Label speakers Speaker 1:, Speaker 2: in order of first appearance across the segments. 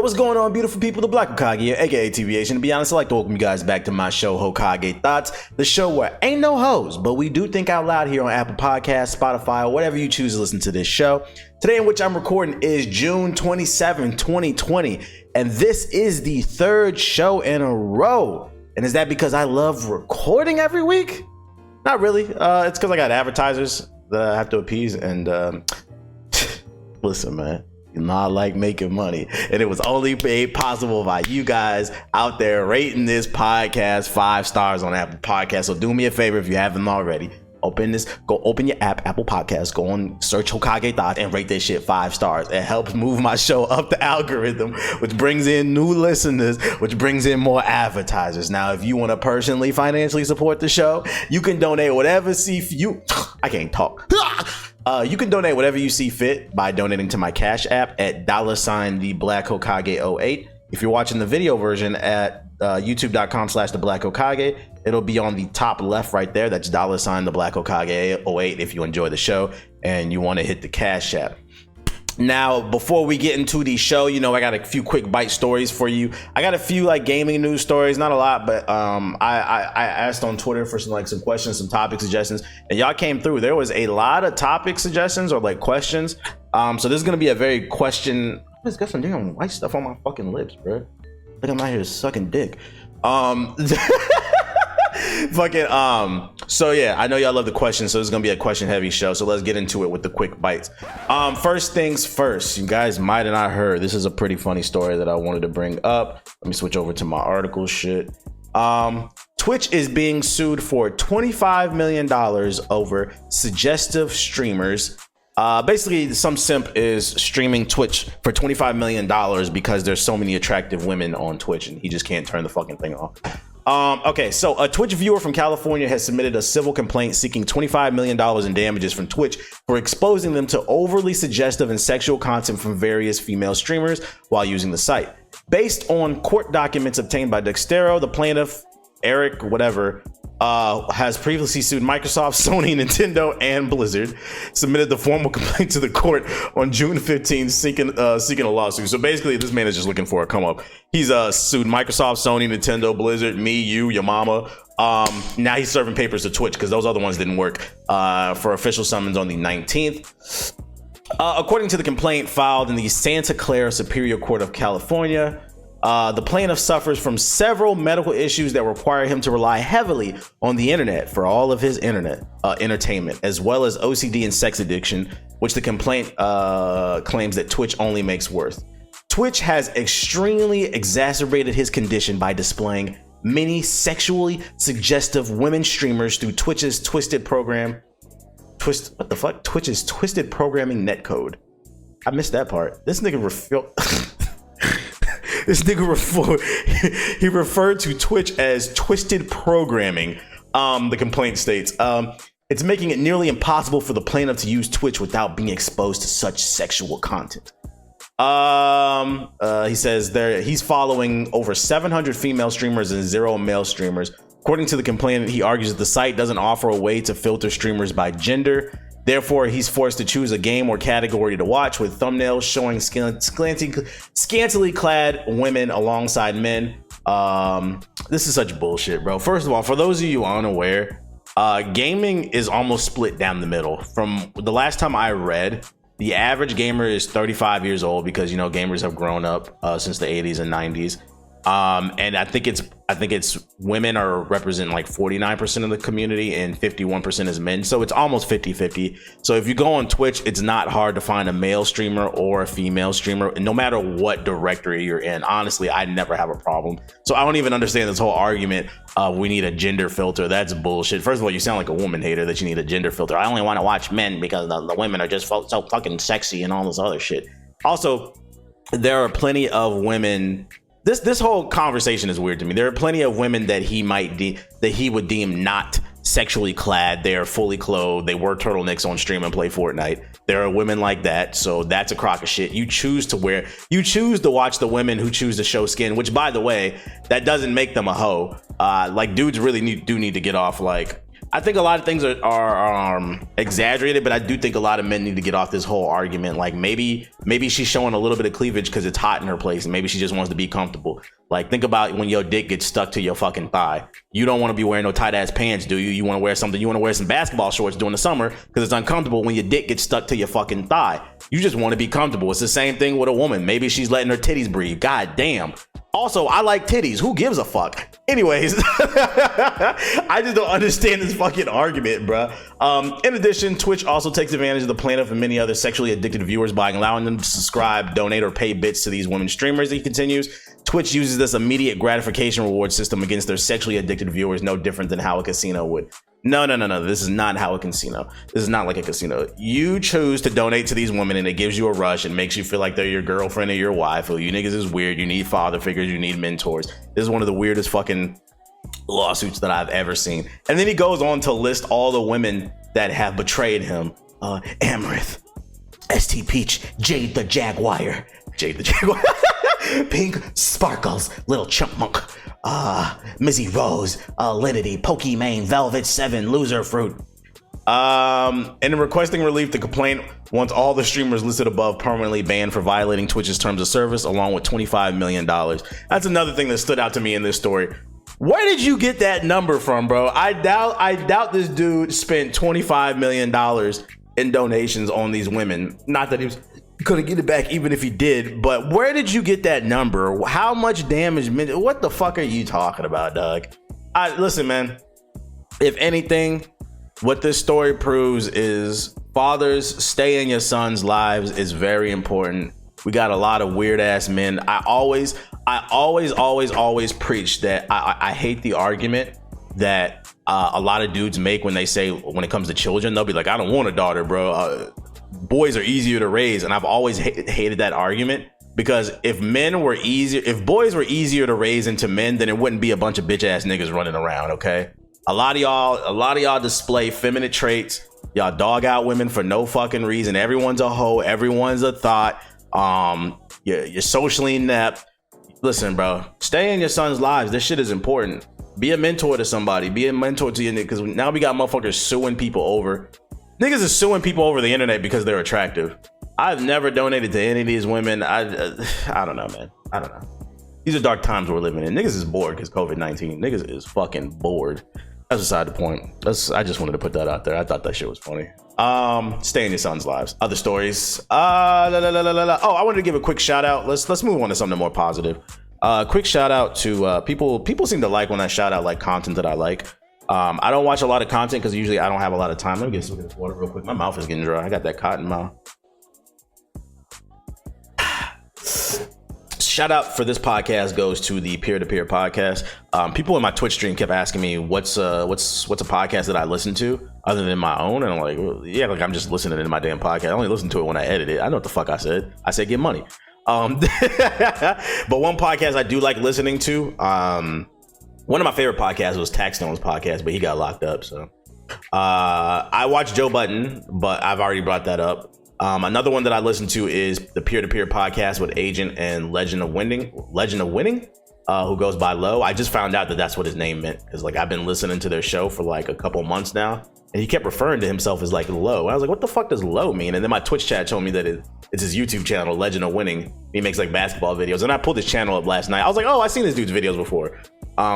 Speaker 1: What's going on, beautiful people? The Black Hokage here, aka TBH, and to be honest, I'd like to welcome you guys back to my show, Hokage Thots, the show where ain't no hoes, but we do think out loud here on Apple Podcasts, Spotify, or whatever you choose to listen to this show. Today in which I'm recording is June 27, 2020, and this is the third show in a row. And is that because I love recording every week? Not really. It's because I got advertisers that I have to appease, and listen, man. You know, I like making money, and it was only made possible by you guys out there rating this podcast 5 stars on Apple Podcasts. So do me a favor if you haven't already. Go open your app, Apple Podcasts, go on, search Hokage Thots, and rate this shit 5 stars. It helps move my show up the algorithm, which brings in new listeners, which brings in more advertisers. Now, if you want to personally, financially support the show, you can donate whatever I can't talk. You can donate whatever you see fit by donating to my Cash App at $TheBlackHokage08. If you're watching the video version at youtube.com/TheBlackHokage, it'll be on the top left right there. That's $TheBlackHokage08 if you enjoy the show and you want to hit the Cash App. Now, before we get into the show, you know, I got a few quick bite stories for you. I got a few like gaming news stories, not a lot, but I asked on Twitter for some questions, some topic suggestions, and y'all came through. There was a lot of topic suggestions or like questions. So this is gonna be a very question. I just got some damn white stuff on my fucking lips, bro. Like I'm out here sucking dick. So yeah, I know y'all love the questions, so it's gonna be a question heavy show, so let's get into it with the quick bites. First things first, you guys might have not heard, this is a pretty funny story that I wanted to bring up. Let me switch over to my article shit. Twitch is being sued for $25 million over suggestive streamers. Basically some simp is streaming Twitch for $25 million because there's so many attractive women on Twitch and he just can't turn the fucking thing off. Okay, so a Twitch viewer from California has submitted a civil complaint seeking $25 million in damages from Twitch for exposing them to overly suggestive and sexual content from various female streamers while using the site. Based on court documents obtained by Dextero, the plaintiff, Eric, whatever, has previously sued Microsoft, Sony, Nintendo, and Blizzard, submitted the formal complaint to the court on June 15th seeking a lawsuit. So basically, this man is just looking for a come up. He's sued Microsoft, Sony, Nintendo, Blizzard, me, you, your mama. Now he's serving papers to Twitch because those other ones didn't work for official summons on the 19th. According to the complaint filed in the Santa Clara Superior Court of California, the plaintiff suffers from several medical issues that require him to rely heavily on the internet for all of his internet entertainment, as well as OCD and sex addiction, which the complaint claims that Twitch only makes worse. Twitch has extremely exacerbated his condition by displaying many sexually suggestive women streamers through Twitch's twisted programming netcode. I missed that part. This nigga he referred to Twitch as twisted programming. The complaint states it's making it nearly impossible for the plaintiff to use Twitch without being exposed to such sexual content. He says he's following over 700 female streamers and 0 male streamers. According to the complainant, he argues that the site doesn't offer a way to filter streamers by gender. Therefore, he's forced to choose a game or category to watch, with thumbnails showing scantily clad women alongside men. This is such bullshit, bro. First of all, for those of you unaware, gaming is almost split down the middle. From the last time I read, the average gamer is 35 years old because, you know, gamers have grown up since the 80s and 90s. And I think it's women are representing like 49% of the community and 51% is men. So it's almost 50-50. So if you go on Twitch, it's not hard to find a male streamer or a female streamer, no matter what directory you're in. Honestly, I never have a problem. So I don't even understand this whole argument of we need a gender filter. That's bullshit. First of all, you sound like a woman hater that you need a gender filter. I only want to watch men because the women are just so fucking sexy and all this other shit. Also, there are plenty of women. This whole conversation is weird to me. There are plenty of women that he would deem not sexually clad. They are fully clothed. They wear turtlenecks on stream and play Fortnite. There are women like that, so that's a crock of shit. You choose to watch the women who choose to show skin, which, by the way, that doesn't make them a hoe. Like, dudes really do need to get off like I think a lot of things are exaggerated, but I do think a lot of men need to get off this whole argument. Like maybe she's showing a little bit of cleavage because it's hot in her place, and maybe she just wants to be comfortable. Like think about when your dick gets stuck to your fucking thigh. You don't want to be wearing no tight ass pants, do you? You want to wear something. You want to wear some basketball shorts during the summer because it's uncomfortable when your dick gets stuck to your fucking thigh. You just want to be comfortable. It's the same thing with a woman. Maybe she's letting her titties breathe. God damn. Also, I like titties. Who gives a fuck? Anyways, I just don't understand this fucking argument, bruh. In addition, Twitch also takes advantage of the plaintiff and many other sexually addicted viewers by allowing them to subscribe, donate, or pay bits to these women streamers. He continues, Twitch uses this immediate gratification reward system against their sexually addicted viewers, no different than how a casino would. No. This is not how a casino. This is not like a casino. You choose to donate to these women and it gives you a rush and makes you feel like they're your girlfriend or your wife. Or you niggas is weird. You need father figures. You need mentors. This is one of the weirdest fucking lawsuits that I've ever seen. And then he goes on to list all the women that have betrayed him. Amaranth, ST Peach, Jade the Jaguar, Pink Sparkles, Little Chipmunk, Mizzy Rose, Lidity, Pokimane, Velvet 7, Loser Fruit. And in requesting relief, the complaint wants all the streamers listed above permanently banned for violating Twitch's terms of service, along with $25 million. That's another thing that stood out to me in this story. Where did you get that number from, bro? I doubt this dude spent $25 million in donations on these women. Not that he was gonna get it back even if he did, but where did you get that number? How much damage? What the fuck are you talking about, Doug? Listen, man, if anything, what this story proves is fathers, stay in your sons' lives is very important. We got a lot of weird ass men. I always preach that I hate the argument that a lot of dudes make when they say, when it comes to children, they'll be like, I don't want a daughter, bro. Boys are easier to raise. And I've always hated that argument, because if boys were easier to raise into men, then it wouldn't be a bunch of bitch ass niggas running around. Okay. A lot of y'all display feminine traits. Y'all dog out women for no fucking reason. Everyone's a hoe. Everyone's a thought. You're socially inept. Listen, bro, stay in your son's lives. This shit is important. Be a mentor to somebody. Be a mentor to your nigga, because now we got motherfuckers suing people over. Niggas is suing people over the internet because they're attractive. I've never donated to any of these women. I don't know, man. I don't know. These are dark times we're living in. Niggas is bored because COVID-19. Niggas is fucking bored. That's beside the point. I just wanted to put that out there. I thought that shit was funny. Stay in your son's lives. Other stories. Oh, I wanted to give a quick shout out. Let's move on to something more positive. Quick shout out to people seem to like when I shout out like content that I like. I don't watch a lot of content because usually I don't have a lot of time. Let me get some of this water real quick. My mouth is getting dry. I got that cotton mouth. Shout out for this podcast goes to the peer-to-peer podcast. People in my Twitch stream kept asking me what's a podcast that I listen to other than my own, and I'm like, well, yeah, like I'm just listening to my damn podcast. I only listen to it when I edit it. I know what the fuck I said. I said get money. But one podcast I do like listening to, one of my favorite podcasts was Taxstone's podcast, but he got locked up. So I watch Joe Budden, but I've already brought that up. Another one that I listen to is the peer-to-peer podcast with Agent and Legend of Winning, who goes by Low. I just found out that that's what his name meant, because like I've been listening to their show for like a couple months now, and he kept referring to himself as like Low. I was like, what the fuck does Low mean? And then my Twitch chat told me that it's his YouTube channel, Legend of Winning. He makes like basketball videos, and I pulled his channel up last night. I was like, oh, I've seen this dude's videos before.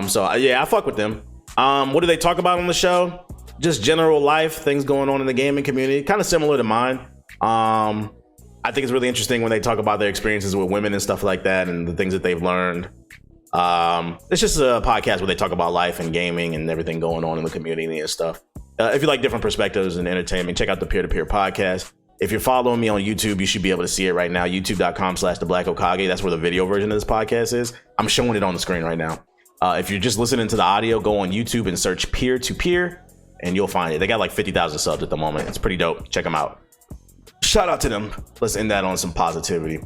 Speaker 1: So yeah, I fuck with them. What do they talk about on the show? Just general life, things going on in the gaming community, kind of similar to mine. I think it's really interesting when they talk about their experiences with women and stuff like that, and the things that they've learned. It's just a podcast where they talk about life and gaming and everything going on in the community and stuff. If you like different perspectives and entertainment, check out the peer-to-peer podcast. If you're following me on YouTube, you should be able to see it right now. YouTube.com/TheBlackHokage. That's where the video version of this podcast is. I'm showing it on the screen right now. If you're just listening to the audio, go on YouTube and search peer-to-peer and you'll find it. They got like 50,000 subs at the moment. It's pretty dope. Check them out. Shout out to them. Let's end that on some positivity.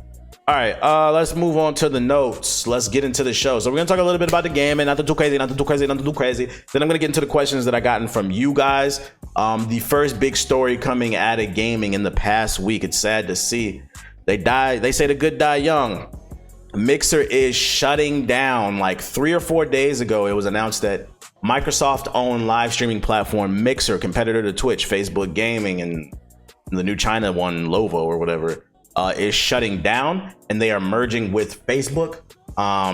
Speaker 1: All right, let's move on to the notes. Let's get into the show. So we're gonna talk a little bit about the game, and not to too crazy. Then I'm gonna get into the questions that I gotten from you guys. The first big story coming out of gaming in the past week. It's sad to see. They say the good die young. Mixer is shutting down. Like 3 or 4 days ago, it was announced that Microsoft-owned live streaming platform Mixer, competitor to Twitch, Facebook Gaming, and the new China one, Lovo or whatever, is shutting down, and they are merging with Facebook.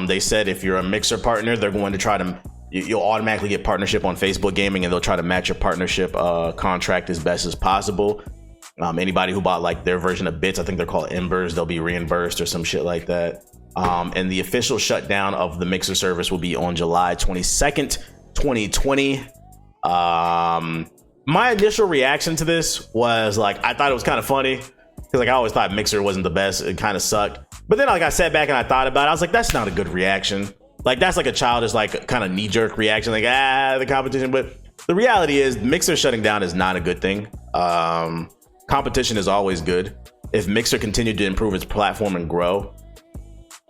Speaker 1: They said if you're a Mixer partner, they're going to try to, you'll automatically get partnership on Facebook Gaming, and they'll try to match your partnership contract as best as possible. Anybody who bought like their version of bits, I think they're called Embers, they'll be reimbursed or some shit like that. And the official shutdown of the Mixer service will be on July 22nd, 2020. My initial reaction to this was like, I thought it was kind of funny because like I always thought Mixer wasn't the best. It kind of sucked. But then like I sat back and I thought about it. I was like, that's not a good reaction. Like that's like a childish, like kind of knee-jerk reaction, like the competition. But the reality is Mixer shutting down is not a good thing. Competition is always good. If Mixer continued to improve its platform and grow,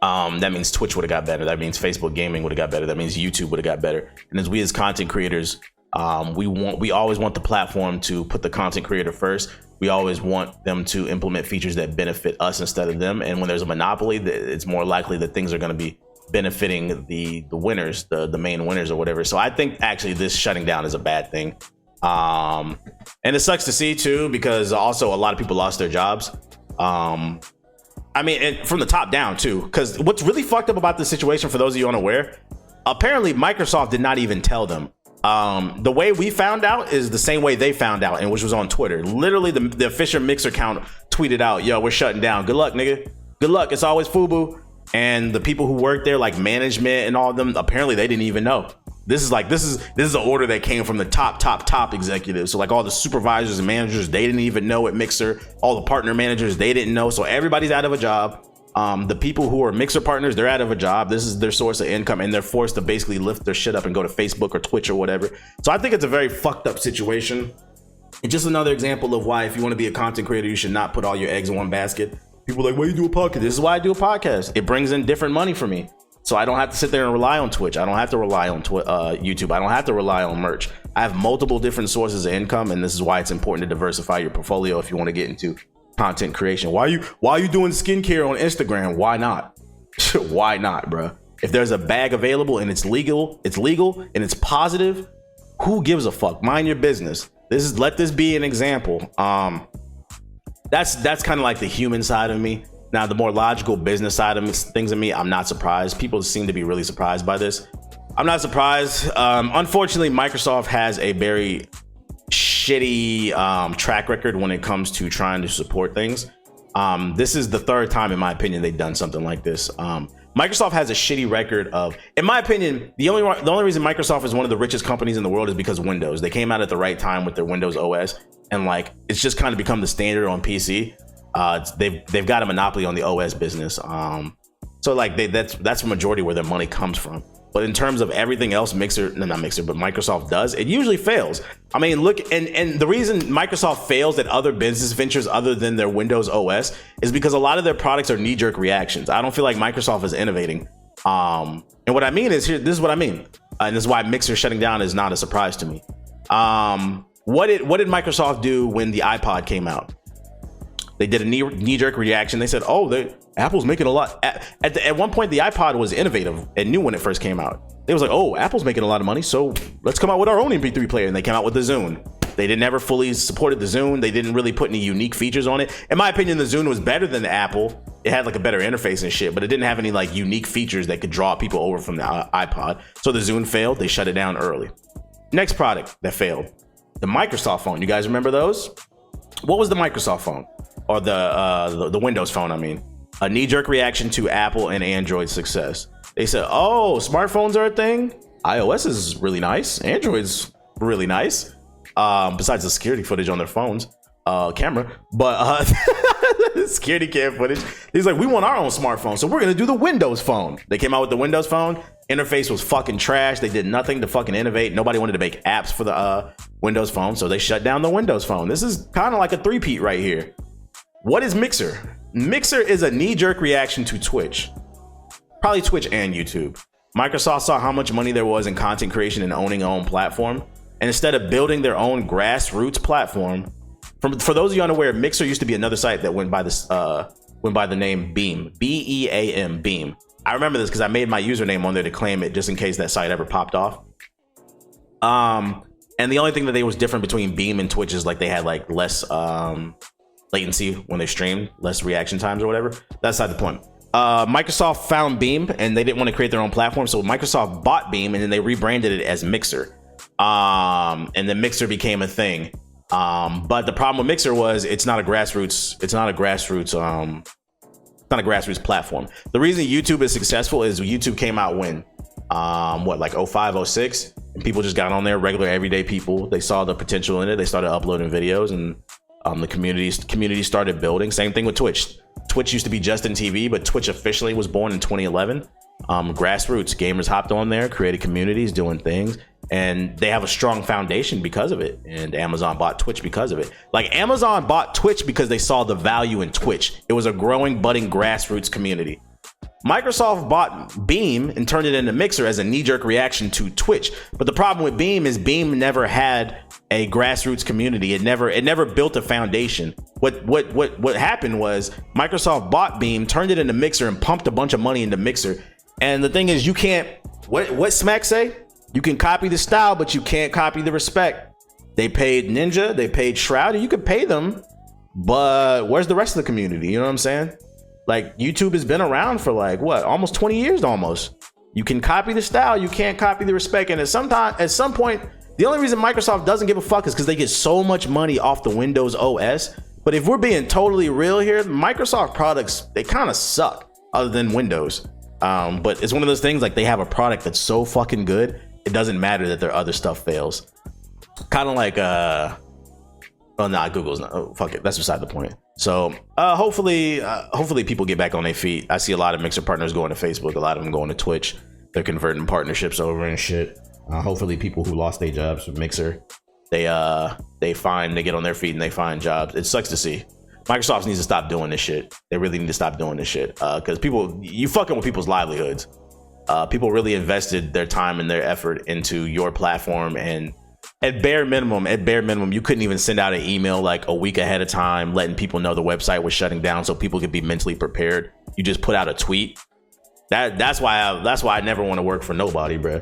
Speaker 1: that means Twitch would have got better. That means Facebook Gaming would have got better. That means YouTube would have got better. And as we as content creators, we always want the platform to put the content creator first. We always want them to implement features that benefit us instead of them. And when there's a monopoly, it's more likely that things are going to be benefiting the winners, the main winners or whatever. So I think actually this shutting down is a bad thing. And it sucks to see too, because also a lot of people lost their jobs. I mean, from the top down too, because what's really fucked up about this situation, for those of you unaware, apparently Microsoft did not even tell them. The way we found out is the same way they found out, and which was on Twitter. Literally, the official Mixer account tweeted out, "Yo, we're shutting down. Good luck, nigga. Good luck. It's always FUBU." And the people who work there, like management and all of them, apparently they didn't even know. This is an order that came from the top executives. So like all the supervisors and managers, they didn't even know at Mixer. All the partner managers, they didn't know. So everybody's out of a job. The people who are Mixer partners, they're out of a job. This is their source of income, and they're forced to basically lift their shit up and go to Facebook or Twitch or whatever. So I think it's a very fucked up situation. It's just another example of why, if you want to be a content creator, you should not put all your eggs in one basket. People are like, why you do a podcast? This is why I do a podcast. It brings in different money for me. So I don't have to sit there and rely on Twitch. I don't have to rely on YouTube. I don't have to rely on merch. I have multiple different sources of income, and this is why it's important to diversify your portfolio if you want to get into content creation. Why are you doing skincare on Instagram? Why not? Why not, bro? If there's a bag available and it's legal and it's positive, who gives a fuck? Mind your business. Let this be an example. That's kind of like the human side of me. Now, the more logical business side of things in me, I'm not surprised. People seem to be really surprised by this. I'm not surprised. Unfortunately, Microsoft has a very shitty track record when it comes to trying to support things. This is the third time, in my opinion, they've done something like this. Microsoft has a shitty record of, in my opinion, the only reason Microsoft is one of the richest companies in the world is because of Windows. They came out at the right time with their Windows OS, and like it's just kind of become the standard on PC. They've got a monopoly on the OS business. So like that's the majority where their money comes from. But in terms of everything else, Microsoft does, it usually fails. I mean, look, and the reason Microsoft fails at other business ventures other than their Windows OS is because a lot of their products are knee-jerk reactions. I don't feel like Microsoft is innovating. And what I mean is, this is what I mean. And this is why Mixer shutting down is not a surprise to me. What did Microsoft do when the iPod came out? They did a knee-jerk reaction. They said, Apple's making a lot. At one point, the iPod was innovative and new when it first came out. They was like, Apple's making a lot of money, so let's come out with our own MP3 player. And they came out with the Zune. They never fully supported the Zune. They didn't really put any unique features on it. In my opinion, the Zune was better than the Apple. It had like a better interface and shit, but it didn't have any like unique features that could draw people over from the iPod. So the Zune failed. They shut it down early. Next product that failed, the Microsoft phone. You guys remember those? What was the Microsoft phone? Or the Windows phone, I mean. A knee-jerk reaction to Apple and Android success. They said, smartphones are a thing. iOS is really nice. Android's really nice. Besides the security footage on their phones, camera. But security cam footage. He's like, we want our own smartphone, so we're going to do the Windows phone. They came out with the Windows phone. Interface was fucking trash. They did nothing to fucking innovate. Nobody wanted to make apps for the Windows phone, so they shut down the Windows phone. This is kind of like a three-peat right here. What is Mixer? Mixer is a knee-jerk reaction to Twitch. Probably Twitch and YouTube. Microsoft saw how much money there was in content creation and owning their own platform. And instead of building their own grassroots platform, for those of you unaware, Mixer used to be another site that went by the name Beam. B-E-A-M, Beam. I remember this because I made my username on there to claim it just in case that site ever popped off. And the only thing that they was different between Beam and Twitch is like they had like less latency when they streamed, less reaction times or whatever. That's not the point. Microsoft found Beam and they didn't want to create their own platform, so Microsoft bought Beam and then they rebranded it as Mixer. And then Mixer became a thing. But the problem with Mixer was it's not a grassroots platform. The reason YouTube is successful is YouTube came out when like 05, 06, and people just got on there, regular everyday people. They saw the potential in it. They started uploading videos, and the community started building. Same thing with Twitch. Twitch used to be Justin TV, but Twitch officially was born in 2011. Grassroots gamers hopped on there, created communities, doing things, and they have a strong foundation because of it. And Amazon bought Twitch because of it. Like, Amazon bought Twitch because they saw the value in Twitch. It was a growing, budding grassroots community. Microsoft bought Beam and turned it into Mixer as a knee-jerk reaction to Twitch. But the problem with Beam is Beam never had a grassroots community. It never built a foundation. What happened was Microsoft bought Beam, turned it into Mixer, and pumped a bunch of money into Mixer. And the thing is, you can't, what Smack say? You can copy the style, but you can't copy the respect. They paid Ninja, they paid Shroud, and you could pay them, but where's the rest of the community? You know what I'm saying? Like, YouTube has been around for like what, almost 20 years almost. You can copy the style, you can't copy the respect. And at some point, the only reason Microsoft doesn't give a fuck is because they get so much money off the Windows OS. But if we're being totally real here, Microsoft products, they kind of suck other than Windows. But it's one of those things, like, they have a product that's so fucking good, it doesn't matter that their other stuff fails. Kind of like Google's not. Oh, fuck it, that's beside the point. So hopefully people get back on their feet. I see a lot of Mixer partners going to Facebook, a lot of them going to Twitch. They're converting partnerships over and shit. Hopefully people who lost their jobs from Mixer, they get on their feet and they find jobs. It sucks to see. Microsoft needs to stop doing this shit. They really need to stop doing this shit, because you fucking with people's livelihoods. People really invested their time and their effort into your platform, and at bare minimum, you couldn't even send out an email like a week ahead of time letting people know the website was shutting down so people could be mentally prepared. You just put out a tweet. That's why I never want to work for nobody, bro.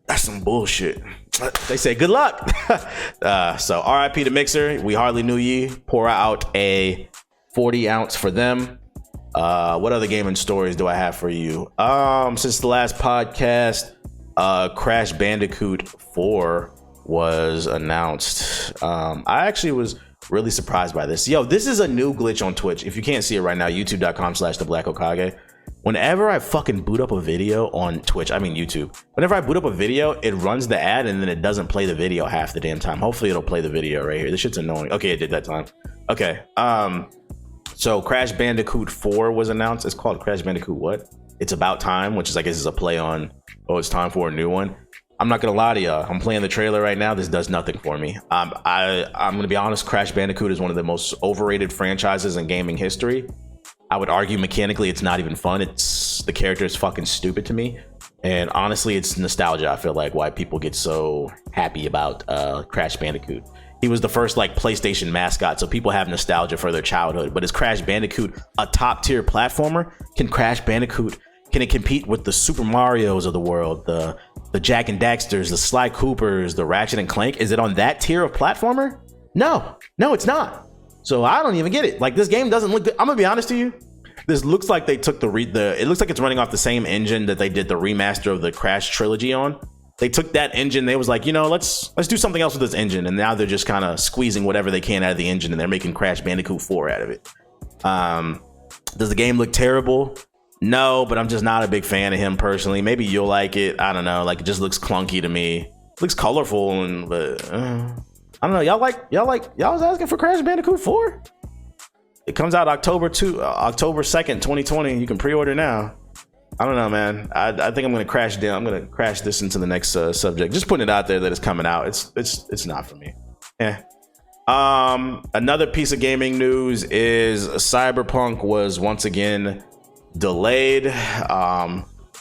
Speaker 1: That's some bullshit. They say good luck. So RIP to Mixer. We hardly knew ye. Pour out a 40-ounce for them. What other gaming stories do I have for you? Since the last podcast, Crash Bandicoot 4 was announced. I actually was really surprised by this. Yo, this is a new glitch on Twitch. If you can't see it right now, youtube.com/theblack-Hokage. Whenever I fucking boot up a video on Twitch, I mean YouTube, whenever I boot up a video, it runs the ad and then it doesn't play the video half the damn time. Hopefully it'll play the video right here. This shit's annoying. Okay, it did that time. Okay. So Crash Bandicoot 4 was announced. It's called Crash Bandicoot what? It's About Time, which is, I guess, is a play on, oh, it's time for a new one. I'm not gonna lie to y'all. I'm playing the trailer right now. This does nothing for me. I'm gonna be honest. Crash Bandicoot is one of the most overrated franchises in gaming history. I would argue mechanically it's not even fun. The character is fucking stupid to me. And honestly, it's nostalgia, I feel like, why people get so happy about Crash Bandicoot. He was the first like PlayStation mascot, so people have nostalgia for their childhood. But is Crash Bandicoot a top tier platformer? Can it compete with the Super Marios of the world, the Jack and Daxters, the Sly Coopers, the Ratchet and Clank? Is it on that tier of platformer? No, it's not. So I don't even get it. Like, this game doesn't look good. I'm gonna be honest to you. This looks like they took it looks like it's running off the same engine that they did the remaster of the Crash trilogy on. They took that engine. They was like, let's do something else with this engine. And now they're just kind of squeezing whatever they can out of the engine, and they're making Crash Bandicoot 4 out of it. Does the game look terrible? No, but I'm just not a big fan of him personally. Maybe you'll like it. I don't know. Like, it just looks clunky to me. It looks colorful, but I don't know. Y'all was asking for Crash Bandicoot 4? It comes out October 2nd, 2020. You can pre-order now. I don't know, man. I think I'm gonna crash down. I'm gonna crash this into the next subject. Just putting it out there that it's coming out. It's not for me. Another piece of gaming news is Cyberpunk was once again delayed.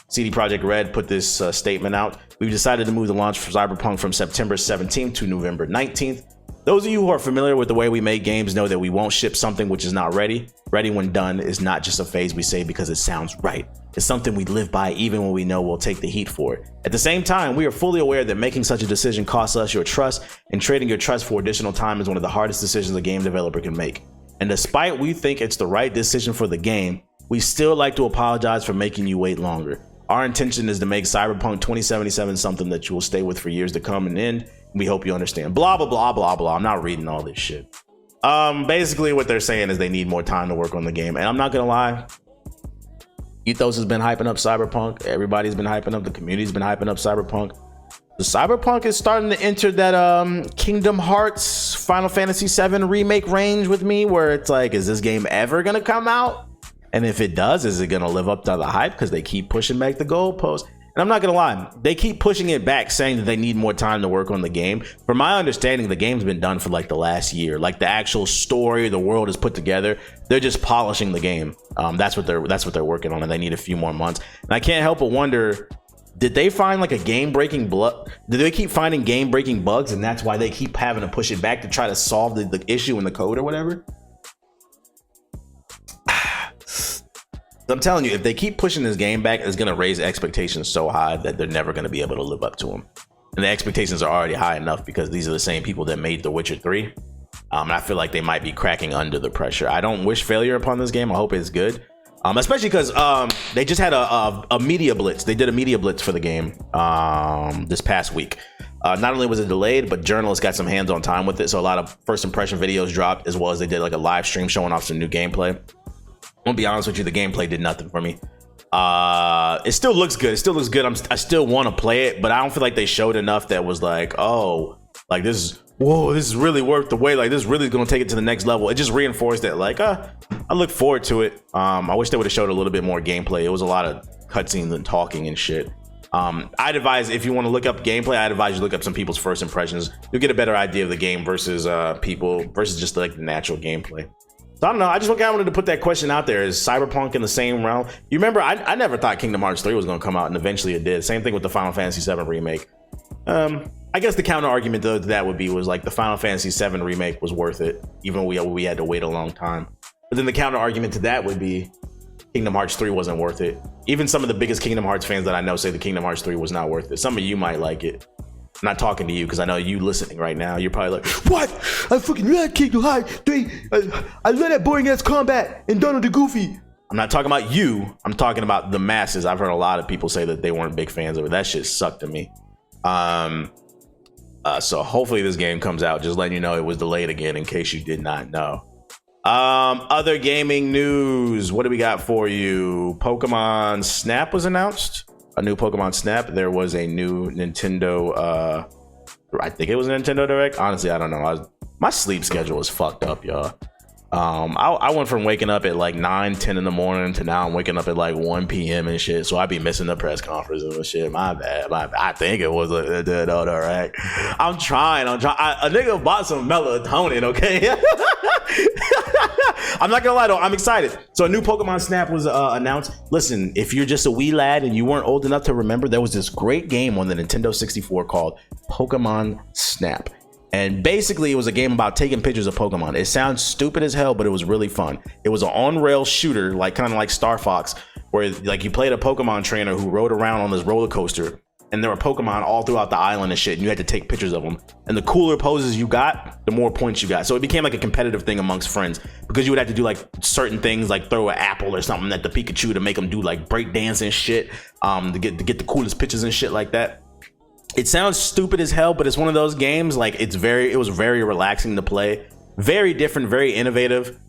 Speaker 1: CD Projekt Red put this statement out. We've decided to move the launch for Cyberpunk from September 17th to November 19th. Those of you who are familiar with the way we make games know that we won't ship something which is not ready. Ready when done is not just a phrase we say because it sounds right. It's something we live by even when we know we'll take the heat for it. At the same time, we are fully aware that making such a decision costs us your trust, and trading your trust for additional time is one of the hardest decisions a game developer can make. And despite we think it's the right decision for the game, we still like to apologize for making you wait longer. Our intention is to make Cyberpunk 2077 something that you will stay with for years to come and end. We hope you understand. Blah, blah, blah, blah, blah. I'm not reading all this shit. Basically what they're saying is they need more time to work on the game. And I'm not gonna lie, Ethos has been hyping up Cyberpunk. Everybody's been hyping up. The community's been hyping up Cyberpunk. The Cyberpunk is starting to enter that Kingdom Hearts Final Fantasy VII remake range with me, where it's like, is this game ever gonna come out? And if it does, is it gonna live up to the hype? Because they keep pushing back the goalpost. And I'm not gonna lie, they keep pushing it back, saying that they need more time to work on the game. From my understanding, the game's been done for like the last year. Like the actual story, the world is put together. They're just polishing the game. That's what they're working on, and they need a few more months. And I can't help but wonder, did they find like a game-breaking bug? Did they keep finding game-breaking bugs, and that's why they keep having to push it back to try to solve the issue in the code or whatever? I'm telling you, if they keep pushing this game back, it's going to raise expectations so high that they're never going to be able to live up to them. And the expectations are already high enough because these are the same people that made The Witcher 3. And I feel like they might be cracking under the pressure. I don't wish failure upon this game. I hope it's good. Especially because they just had a media blitz. They did a media blitz for the game this past week. Not only was it delayed, but journalists got some hands-on time with it. So a lot of first impression videos dropped, as well as they did like a live stream showing off some new gameplay. I'm gonna be honest with you, the gameplay did nothing for me. It still looks good. I still want to play it, but I don't feel like they showed enough that was like, oh, like this is really worth the wait. Like this is really gonna take it to the next level. It just reinforced that, like, I look forward to it. I wish they would have showed a little bit more gameplay. It was a lot of cutscenes and talking and shit. I'd advise, if you want to look up gameplay, I'd advise you look up some people's first impressions. You'll get a better idea of the game versus people versus just like the natural gameplay. So I don't know. I just wanted to put that question out there. Is Cyberpunk in the same realm? You remember, I never thought Kingdom Hearts 3 was going to come out, and eventually it did. Same thing with the Final Fantasy VII remake. I guess the counter argument to that was like the Final Fantasy VII remake was worth it, even though we had to wait a long time. But then the counter argument to that would be Kingdom Hearts 3 wasn't worth it. Even some of the biggest Kingdom Hearts fans that I know say the Kingdom Hearts 3 was not worth it. Some of you might like it. I'm not talking to you because I know you listening right now. You're probably like, what? I fucking love Kingdom Hearts 3. I love that boring ass combat and Donald the Goofy. I'm not talking about you. I'm talking about the masses. I've heard a lot of people say that they weren't big fans of it. That shit sucked to me. So hopefully this game comes out. Just letting you know it was delayed again in case you did not know. Other gaming news. What do we got for you? Pokemon Snap was announced. A new Pokemon Snap. There was a new Nintendo, I think it was a Nintendo Direct. Honestly, I don't know. My sleep schedule is fucked up, y'all. I went from waking up at like 9-10 in the morning to now I'm waking up at like 1 p.m. and shit. So I be missing the press conferences and shit. My bad. I think it was a Nintendo Direct. I'm trying. A nigga bought some melatonin, okay? I'm not gonna lie though, I'm excited. So a new Pokemon Snap was announced. Listen, if you're just a wee lad and you weren't old enough to remember, there was this great game on the Nintendo 64 called Pokemon Snap. And basically it was a game about taking pictures of Pokemon. It sounds stupid as hell, but it was really fun. It was an on-rail shooter, like kind of like Star Fox, where like you played a Pokemon trainer who rode around on this roller coaster, and there were Pokemon all throughout the island and shit, and you had to take pictures of them. And the cooler poses you got, the more points you got. So it became like a competitive thing amongst friends, because you would have to do like certain things, like throw an apple or something at the Pikachu to make them do like break dance and shit, to get the coolest pictures and shit like that. It sounds stupid as hell, but it's one of those games, like it was very relaxing to play, very different, very innovative.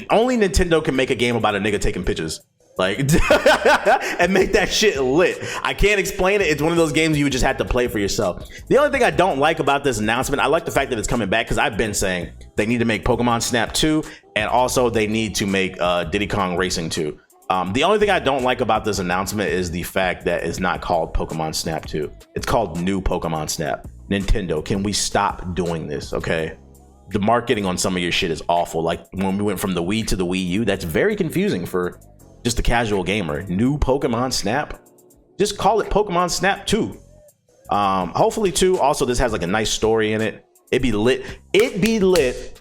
Speaker 1: Only Nintendo can make a game about a nigga taking pictures, like, and make that shit lit. I can't explain it. It's one of those games you would just have to play for yourself. The only thing I don't like about this announcement, I like the fact that it's coming back, because I've been saying they need to make Pokemon Snap 2, and also they need to make Diddy Kong Racing 2. The only thing I don't like about this announcement is the fact that it's not called Pokemon Snap 2. It's called New Pokemon Snap. Nintendo, can we stop doing this, okay? The marketing on some of your shit is awful. Like when we went from the Wii to the Wii U, that's very confusing for just a casual gamer. New Pokemon Snap? Just call it Pokemon Snap 2. Hopefully 2. Also, this has like a nice story in it. It'd be lit. It'd be lit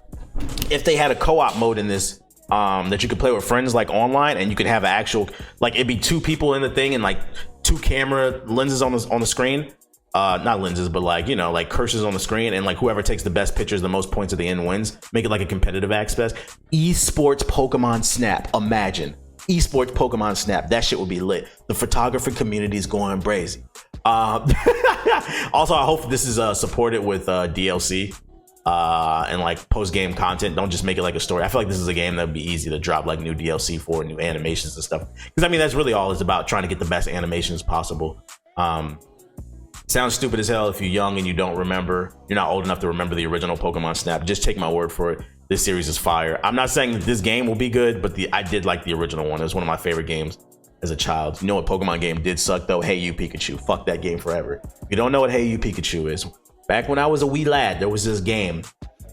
Speaker 1: if they had a co-op mode in this that you could play with friends like online, and you could have an actual, like, it'd be 2 people in the thing and like 2 camera lenses on the screen. Not lenses, but like, you know, like cursors on the screen, and like whoever takes the best pictures, the most points at the end wins. Make it like a competitive aspect. Esports Pokemon Snap. Imagine esports Pokemon Snap. That shit would be lit. The photography community is going crazy. Also, I hope this is supported with DLC and like post-game content. Don't just make it like a story. I feel like this is a game that would be easy to drop like new DLC for, new animations and stuff, because I mean that's really all it's about, trying to get the best animations possible. Sounds stupid as hell if you're young and you don't remember, you're not old enough to remember the original Pokemon Snap. Just take my word for it. This series is fire. I'm not saying that this game will be good, but I did like the original one. It was one of my favorite games as a child. You know what Pokemon game did suck though? Hey You Pikachu. Fuck that game forever. If you don't know what Hey You Pikachu is, back when I was a wee lad, there was this game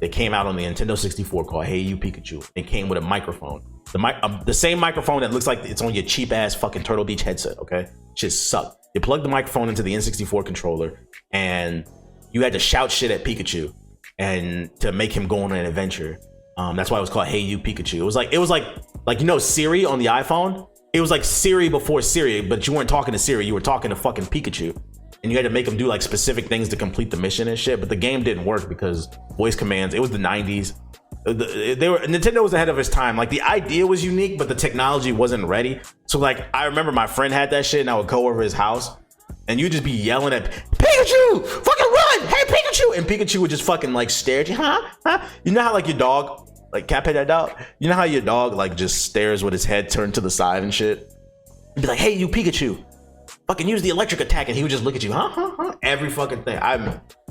Speaker 1: that came out on the Nintendo 64 called Hey You Pikachu. It came with a microphone. The same microphone that looks like it's on your cheap ass fucking Turtle Beach headset, okay? Shit sucked. You plug the microphone into the N64 controller and you had to shout shit at Pikachu and to make him go on an adventure. That's why it was called Hey You Pikachu. It was like you know Siri on the iPhone? It was like Siri before Siri, but you weren't talking to Siri, you were talking to fucking Pikachu. And you had to make him do like specific things to complete the mission and shit, but the game didn't work because voice commands, it was the 90s. Nintendo was ahead of its time. Like the idea was unique, but the technology wasn't ready. So like I remember my friend had that shit and I would go over his house and you'd just be yelling at Pikachu, fucking run, hey Pikachu, and Pikachu would just fucking like stare at you, huh? You know how like your dog, like cat pet that dog? You know how your dog like just stares with his head turned to the side and shit? You'd be like, hey you Pikachu, fucking use the electric attack, and he would just look at you, huh? Every fucking thing.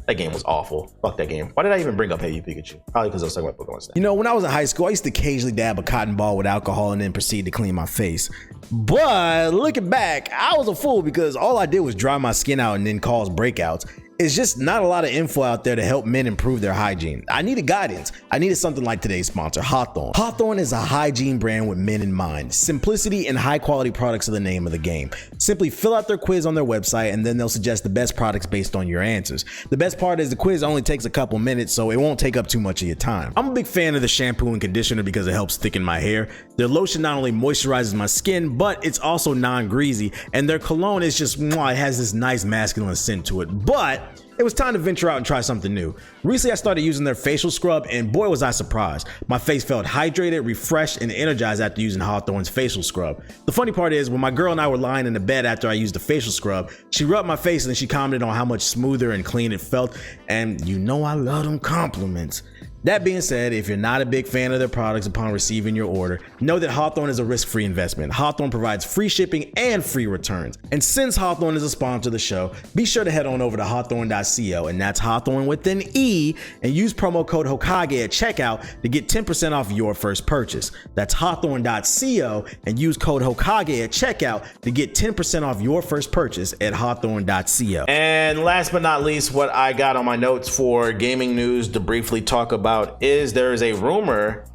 Speaker 1: That game was awful. Fuck that game. Why did I even bring up Hey You Pikachu? Probably because I was talking about Pokemon Snap.
Speaker 2: You know, when I was in high school, I used to occasionally dab a cotton ball with alcohol and then proceed to clean my face. But looking back, I was a fool because all I did was dry my skin out and then cause breakouts. It's just not a lot of info out there to help men improve their hygiene. I needed guidance. I needed something like today's sponsor, Hawthorne. Hawthorne is a hygiene brand with men in mind. Simplicity and high quality products are the name of the game. Simply fill out their quiz on their website and then they'll suggest the best products based on your answers. The best part is the quiz only takes a couple minutes, so it won't take up too much of your time. I'm a big fan of the shampoo and conditioner because it helps thicken my hair. Their lotion not only moisturizes my skin, but it's also non-greasy, and their cologne is just, it has this nice masculine scent to it. But it was time to venture out and try something new. Recently, I started using their facial scrub, and boy was I surprised. My face felt hydrated, refreshed, and energized after using Hawthorne's facial scrub. The funny part is, when my girl and I were lying in the bed after I used the facial scrub, she rubbed my face and then she commented on how much smoother and clean it felt, and you know I love them compliments. That being said, if you're not a big fan of their products upon receiving your order, know that Hawthorne is a risk-free investment. Hawthorne provides free shipping and free returns. And since Hawthorne is a sponsor of the show, be sure to head on over to hawthorne.co, and that's Hawthorne with an E, and use promo code Hokage at checkout to get 10% off your first purchase. That's hawthorne.co, and use code Hokage at checkout to get 10% off your first purchase at hawthorne.co.
Speaker 1: And last but not least, what I got on my notes for gaming news to briefly talk about is there is a rumor.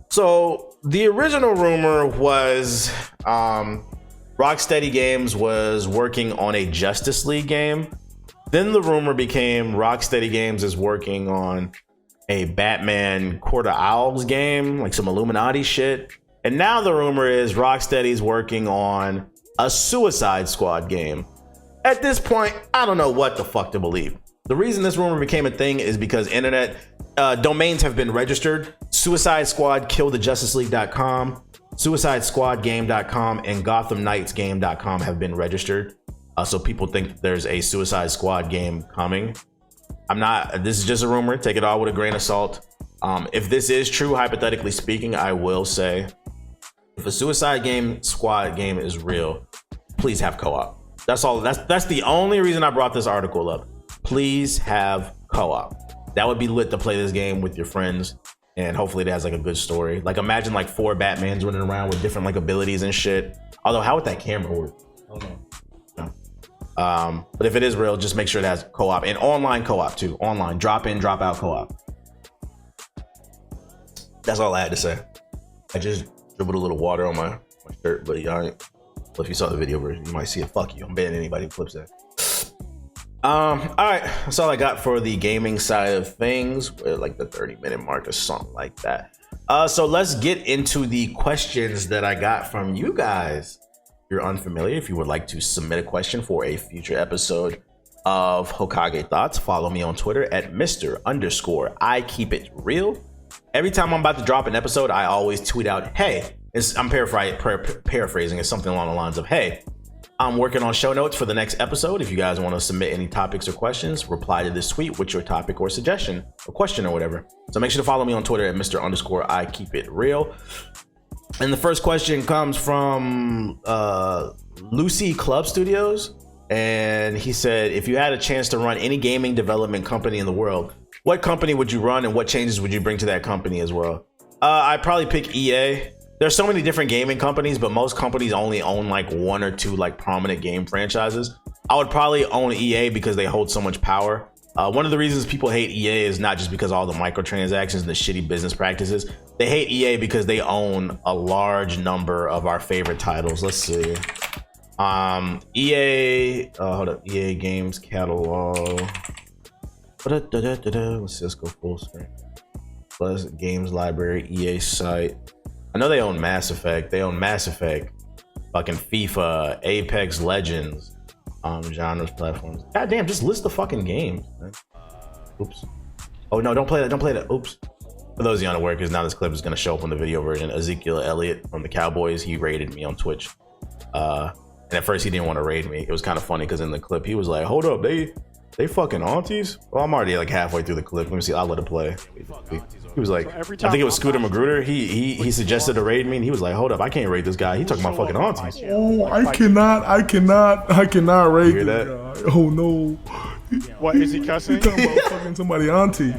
Speaker 1: So the original rumor was Rocksteady Games was working on a Justice League game. Then the rumor became Rocksteady Games is working on a Batman Court of Owls game, like some Illuminati shit. And now the rumor is Rocksteady's working on a Suicide Squad game. At this point, I don't know what the fuck to believe. The reason this rumor became a thing is because internet domains have been registered. Suicide Squad KillTheJusticeLeague.com, SuicideSquadGame.com, and GothamKnightsGame.com have been registered. So people think there's a Suicide Squad game coming. This is just a rumor. Take it all with a grain of salt. If this is true, hypothetically speaking, I will say, if a Suicide Squad game is real, please have co-op. That's all. That's the only reason I brought this article up. Please have co-op. That would be lit to play this game with your friends, and hopefully it has like a good story. Like imagine like 4 Batmans running around with different like abilities and shit. Although how would that camera work? I don't know. But if it is real, just make sure it has co-op and online co-op too. Online drop in, drop out co-op. That's all I had to say. I just dribbled a little water on my shirt, but y'all, if you saw the video version, you might see it. Fuck you. I'm banning anybody who flips that. All right, that's all I got for the gaming side of things. We're like the 30-minute mark or something like that. So let's get into the questions that I got from you guys. If you're unfamiliar, if you would like to submit a question for a future episode of Hokage Thots, follow me on Twitter at Mr._I keep it real. Every time I'm about to drop an episode, I always tweet out, hey, I'm paraphrasing. It's something along the lines of, hey, I'm working on show notes for the next episode. If you guys want to submit any topics or questions, reply to this tweet with your topic or suggestion or question or whatever. So make sure to follow me on Twitter at Mr._I keep it real. And the first question comes from Lucy Club Studios. And he said, if you had a chance to run any gaming development company in the world, what company would you run and what changes would you bring to that company as well? I'd probably pick EA. There's so many different gaming companies, but most companies only own like one or two like prominent game franchises. I would probably own EA because they hold so much power. One of the reasons people hate EA is not just because of all the microtransactions and the shitty business practices. They hate EA because they own a large number of our favorite titles. Let's see. EA, hold up, EA Games catalog. Let's just go full screen. Plus games library, EA site. I know they own Mass Effect. They own Mass Effect, fucking FIFA, Apex Legends, genres, platforms. God damn, just list the fucking games, man. Oops. Oh no, don't play that. Don't play that. Oops. For those of you unaware, because now this clip is going to show up on the video version. Ezekiel Elliott from the Cowboys, he raided me on Twitch. And at first he didn't want to raid me. It was kind of funny because in the clip he was like, "Hold up, they fucking aunties." Well, I'm already like halfway through the clip. Let me see. I'll let it play. He was like, I think it was Scooter Magruder. He suggested to raid me, and he was like, "Hold up, I can't raid this guy. He talking about fucking aunties."
Speaker 3: Oh, I cannot raid this guy. Oh no.
Speaker 4: What is he cussing?
Speaker 3: He talking about fucking somebody auntie.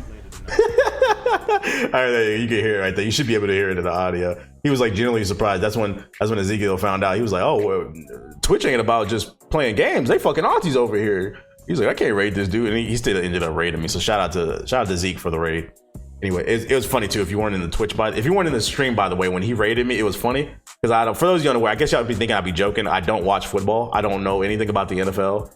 Speaker 1: All right, you can hear it right there. You should be able to hear it in the audio. He was like genuinely surprised. That's when Ezekiel found out. He was like, "Oh, well, Twitch ain't about just playing games. They fucking aunties over here." He's like, "I can't raid this dude," and he still ended up raiding me. So shout out to Zeke for the raid. Anyway, it was funny too. If you weren't in the Twitch, if you weren't in the stream, by the way, when he raided me, it was funny because for those of you unaware, I guess y'all be thinking I'd be joking. I don't watch football. I don't know anything about the NFL.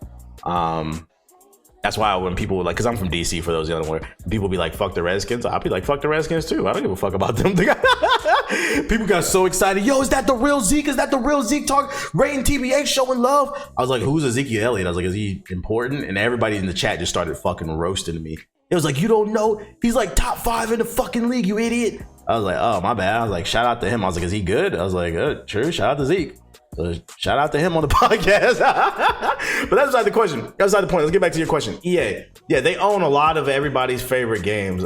Speaker 1: That's why when people were like, because I'm from DC, for those of you unaware, people be like, "Fuck the Redskins." I'll be like, "Fuck the Redskins" too. I don't give a fuck about them. People got so excited. Yo, is that the real Zeke? Is that the real Zeke talk? Rating TBA, showing love. I was like, "Who's Ezekiel Elliott?" I was like, "Is he important?" And everybody in the chat just started fucking roasting me. It was like, "You don't know? He's like top 5 in the fucking league, you idiot." I was like, "Oh, my bad." I was like, "Shout out to him." I was like, "Is he good?" I was like, "True. Shout out to Zeke." So shout out to him on the podcast. But that's beside the question. That's beside the point. Let's get back to your question. EA. Yeah, they own a lot of everybody's favorite games.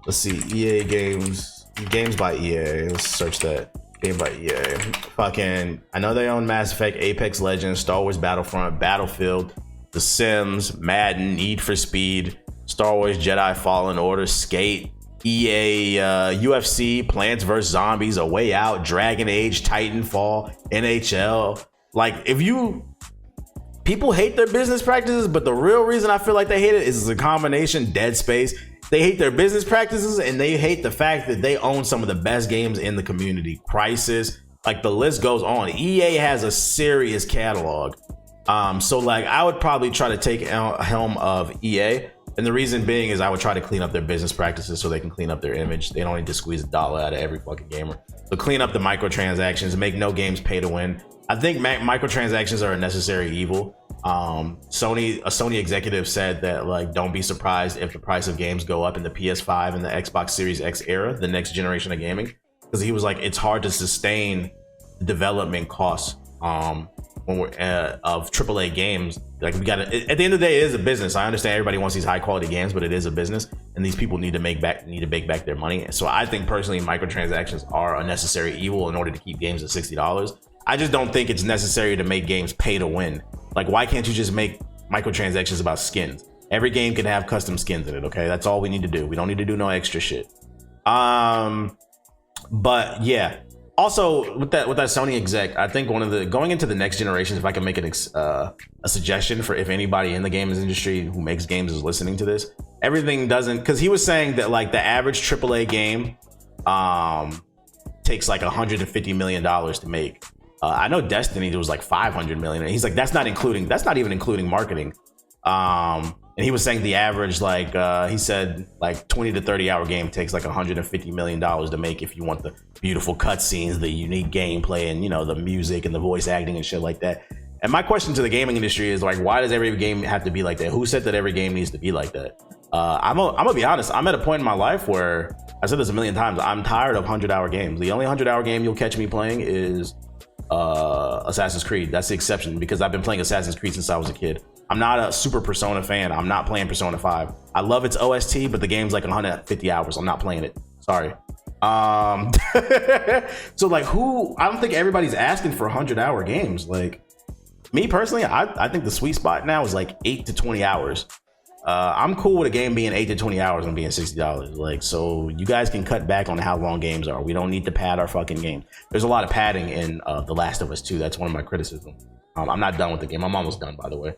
Speaker 1: Let's see. EA games. Games by EA. Let's search that. Game by EA. Fucking, I know they own Mass Effect, Apex Legends, Star Wars Battlefront, Battlefield, The Sims, Madden, Need for Speed, Star Wars Jedi Fallen Order, Skate, EA, UFC, Plants vs. Zombies, A Way Out, Dragon Age, Titanfall, NHL. Like, people hate their business practices, but the real reason I feel like they hate it is a combination. Dead Space. They hate their business practices and they hate the fact that they own some of the best games in the community. Crysis, like the list goes on. EA has a serious catalog. So like I would probably try to take helm of EA. And the reason being is I would try to clean up their business practices so they can clean up their image. They don't need to squeeze $1 out of every fucking gamer. So clean up the microtransactions, make no games pay to win. I think microtransactions are a necessary evil. A Sony executive said that like, don't be surprised if the price of games go up in the PS5 and the Xbox Series X era, the next generation of gaming. Because he was like, it's hard to sustain the development costs when we're of AAA games. Like we gotta, at the end of the day, it is a business. I understand everybody wants these high quality games, but it is a business, and these people need to make back their money. So I think personally, microtransactions are a necessary evil in order to keep games at $60. I just don't think it's necessary to make games pay to win. Like, why can't you just make microtransactions about skins? Every game can have custom skins in it. Okay, that's all we need to do. We don't need to do no extra shit. But yeah. Also, with that Sony exec, I think going into the next generation, if I can make a suggestion for if anybody in the games industry who makes games is listening to this, everything doesn't, because he was saying that like the average AAA game takes like $150 million to make. I know Destiny was like 500 million. And he's like, that's not even including marketing. And he was saying the average, like he said, like 20 to 30 hour game takes like $150 million to make if you want the beautiful cutscenes, the unique gameplay, and the music and the voice acting and shit like that. And my question to the gaming industry is like, why does every game have to be like that? Who said that every game needs to be like that? I'm gonna be honest. I'm at a point in my life where I said this a million times. I'm tired of 100-hour games. The only 100-hour game you'll catch me playing is Assassin's Creed. That's the exception because I've been playing Assassin's Creed since I was a kid. I'm not a super Persona fan. I'm not playing Persona 5. I love its OST, but the game's like 150 hours. I'm not playing it. Sorry. So like I don't think everybody's asking for 100-hour games. Like me personally, I think the sweet spot now is like 8 to 20 hours. I'm cool with a game being 8 to 20 hours and being $60. Like, so you guys can cut back on how long games are. We don't need to pad our fucking game. There's a lot of padding in The Last of Us 2. That's one of my criticisms. I'm not done with the game. I'm almost done, by the way.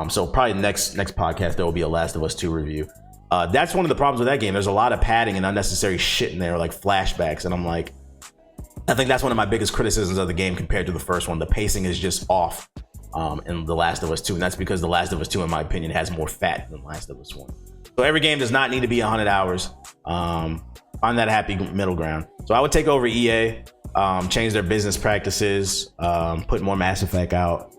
Speaker 1: So probably next podcast there will be a Last of Us 2 review. That's one of the problems with that game. There's a lot of padding and unnecessary shit in there, like flashbacks, and I'm like, I think that's one of my biggest criticisms of the game compared to the first one. The pacing is just off in The Last of Us 2, and that's because The Last of Us 2, in my opinion, has more fat than The Last of Us 1. So every game does not need to be 100 hours. Find that happy middle ground. So I would take over EA, change their business practices, put more Mass Effect out.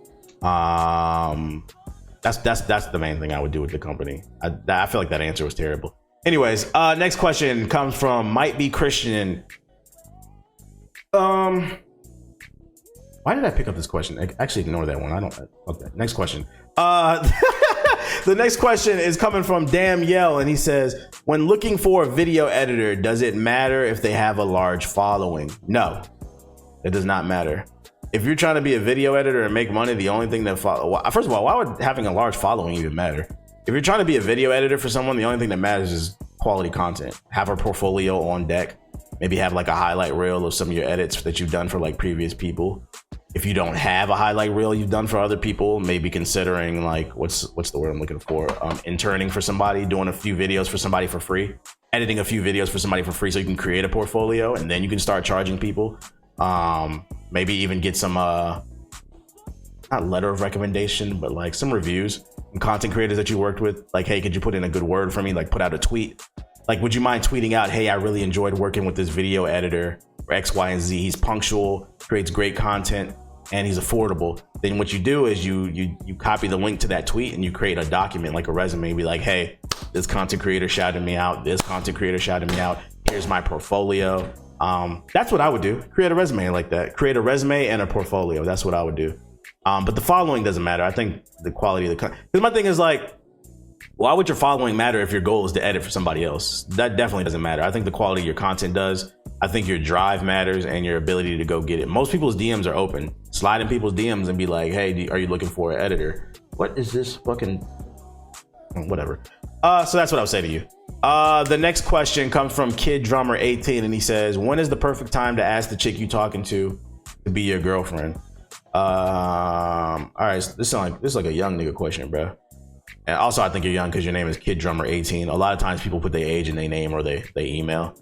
Speaker 1: That's the main thing I would do with the company. I feel like that answer was terrible. Anyways, next question comes from Might Be Christian. Why did I pick up this question? Actually, ignore that one. Okay, next question. The next question is coming from Damn Yell, and he says, when looking for a video editor, does it matter if they have a large following? No, it does not matter. If you're trying to be a video editor and make money, the only thing that first of all, why would having a large following even matter? If you're trying to be a video editor for someone, the only thing that matters is quality content. Have a portfolio on deck. Maybe have like a highlight reel of some of your edits that you've done for like previous people. If you don't have a highlight reel you've done for other people, maybe considering like what's the word I'm looking for? Interning for somebody, doing a few videos for somebody for free, editing a few videos for somebody for free so you can create a portfolio and then you can start charging people. Maybe even get some not letter of recommendation, but like some reviews from content creators that you worked with. Like, hey, could you put in a good word for me? Like put out a tweet. Like, would you mind tweeting out, hey, I really enjoyed working with this video editor for X, Y, and Z. He's punctual, creates great content, and he's affordable. Then what you do is you copy the link to that tweet and you create a document, like a resume. Be like, hey, this content creator shouted me out. This content creator shouted me out. Here's my portfolio. That's what I would do. Create a resume like that. Create a resume and a portfolio. That's what I would do. But the following doesn't matter. I think the quality of the content. Because my thing is like, why would your following matter if your goal is to edit for somebody else? That definitely doesn't matter. I think the quality of your content does. I think your drive matters and your ability to go get it. Most people's DMs are open. Slide in people's DMs and be like, hey, are you looking for an editor? What is this fucking... Whatever. So that's what I would say to you. The next question comes from Kid Drummer 18, and he says, when is the perfect time to ask the chick you talking to be your girlfriend? All right, this is like a young nigga question, bro. And also, I think you're young because your name is Kid Drummer 18. A lot of times people put their age in their name or they email.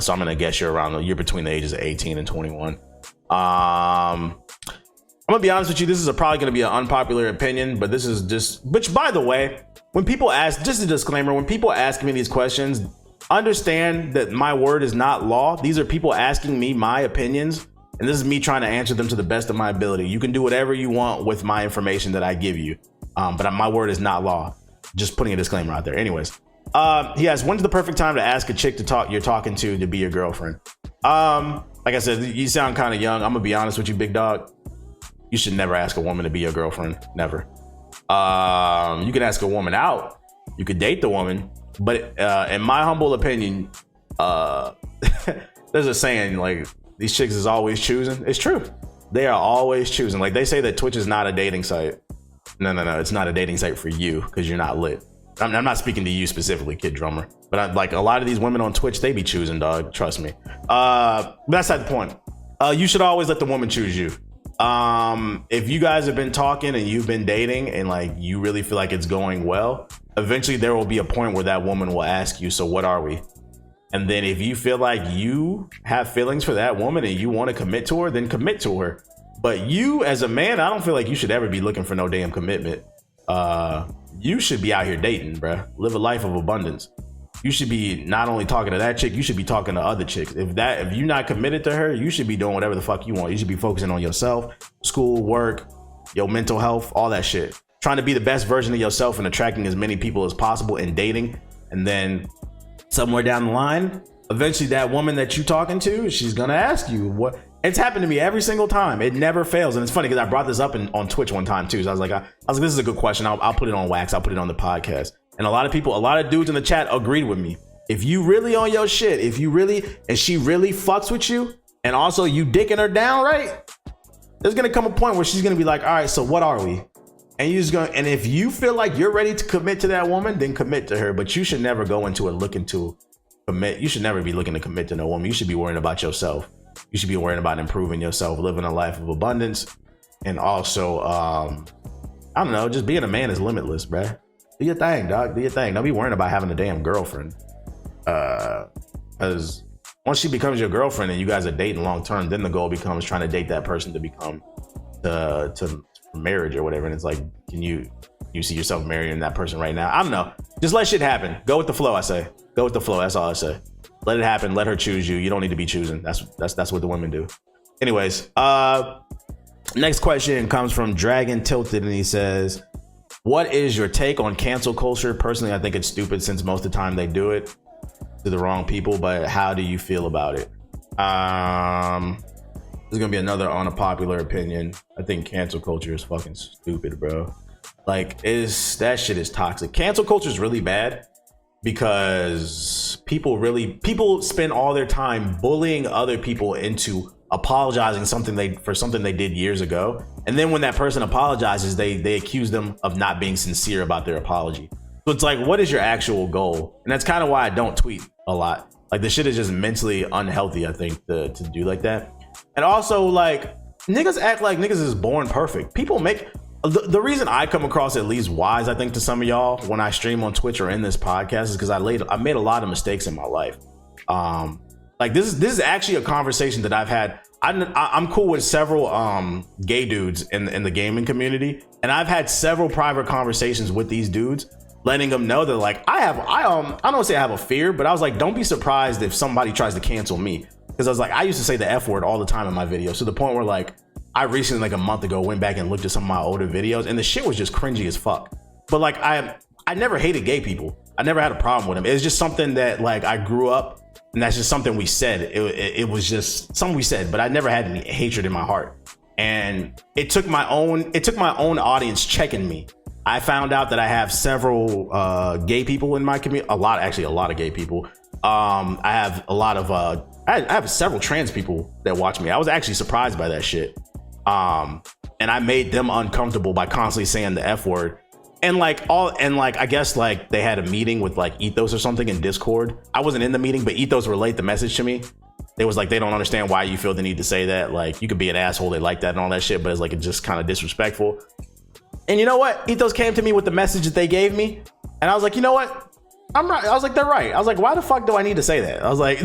Speaker 1: So I'm gonna guess you're between the ages of 18 and 21. I'm gonna be honest with you. This is probably gonna be an unpopular opinion, but this is just. Which, by the way, when people ask, just a disclaimer, when people ask me these questions, understand that my word is not law. These are people asking me my opinions, and this is me trying to answer them to the best of my ability. You can do whatever you want with my information that I give you. But my word is not law. Just putting a disclaimer out there. Anyways, he asks, when's the perfect time to ask a chick you're talking to be your girlfriend? Like I said, you sound kind of young. I'm gonna be honest with you, big dog. You should never ask a woman to be your girlfriend. Never. You can ask a woman out. You could date the woman, but in my humble opinion, there's a saying like these chicks is always choosing. It's true. They are always choosing. Like they say that Twitch is not a dating site. No, it's not a dating site for you because you're not lit. I'm not speaking to you specifically, Kid Drummer, but like a lot of these women on Twitch, they be choosing, dog. Trust me. But that's not the point. You should always let the woman choose you. If you guys have been talking and you've been dating and like you really feel like it's going well, eventually there will be a point where that woman will ask you, so what are we? And then if you feel like you have feelings for that woman and you want to commit to her, then commit to her. But you as a man, I don't feel like you should ever be looking for no damn commitment. You should be out here dating, bruh. Live a life of abundance. You should be not only talking to that chick, you should be talking to other chicks. If you're not committed to her, you should be doing whatever the fuck you want. You should be focusing on yourself, school, work, your mental health, all that shit. Trying to be the best version of yourself and attracting as many people as possible and dating. And then somewhere down the line, eventually that woman that you talking to, she's gonna ask you what. It's happened to me every single time. It never fails. And it's funny because I brought this up on Twitch one time too. So I was like, this is a good question. I'll put it on wax. I'll put it on the podcast. And a lot of dudes in the chat agreed with me. If you really on your shit, and she really fucks with you, and also you dicking her down right, there's gonna come a point where she's gonna be like, all right, so what are we? And and if you feel like you're ready to commit to that woman, then commit to her. But you should never go into it looking to commit. You should never be looking to commit to no woman. You should be worrying about yourself. You should be worrying about improving yourself, living a life of abundance, and also, I don't know, just being a man is limitless, bruh. Do your thing, dog. Do your thing. Don't be worrying about having a damn girlfriend. Because once she becomes your girlfriend and you guys are dating long term, then the goal becomes trying to date that person to become to marriage or whatever. And it's like, can you see yourself marrying that person right now? I don't know. Just let shit happen. Go with the flow, I say. Go with the flow. That's all I say. Let it happen. Let her choose you. You don't need to be choosing. That's what the women do. Anyways, next question comes from Dragon Tilted, and he says, what is your take on cancel culture? Personally, I think it's stupid since most of the time they do it to the wrong people, but how do you feel about it? This is gonna be another unpopular opinion. I think cancel culture is fucking stupid, bro. Like, that shit is toxic. Cancel culture is really bad because people spend all their time bullying other people into apologizing for something they did years ago, and then when that person apologizes, they accuse them of not being sincere about their apology. So it's like, what is your actual goal? And that's kind of why I don't tweet a lot. Like, the shit is just mentally unhealthy, I think, to do like that. And also, like, niggas act like niggas is born perfect. People make the reason I come across at least wise, I think, to some of y'all when I stream on Twitch or in this podcast is because I made a lot of mistakes in my life. Like, this is actually a conversation that I've had. I'm cool with several gay dudes in the gaming community, and I've had several private conversations with these dudes, letting them know that, like, I don't say I have a fear, but I was like, don't be surprised if somebody tries to cancel me, because I was like, I used to say the F word all the time in my videos, to the point where, like, I recently, like a month ago, went back and looked at some of my older videos, and the shit was just cringy as fuck. But like, I never hated gay people. I never had a problem with them. It's just something that, like, I grew up, and that's just something we said. It was just something we said, but I never had any hatred in my heart. And it took my own audience checking me. I found out that I have several gay people in my community. A lot of gay people. I have a lot of I have several trans people that watch me. I was actually surprised by that shit. And I made them uncomfortable by constantly saying the F word. And I guess, like, they had a meeting with, like, Ethos or something in Discord. I wasn't in the meeting, but Ethos relayed the message to me. They was like, they don't understand why you feel the need to say that. Like, you could be an asshole, they like that and all that shit, but it's like, it's just kind of disrespectful. And you know what? Ethos came to me with the message that they gave me, and I was like, you know what? I'm right. I was like, they're right. I was like, why the fuck do I need to say that? I was like,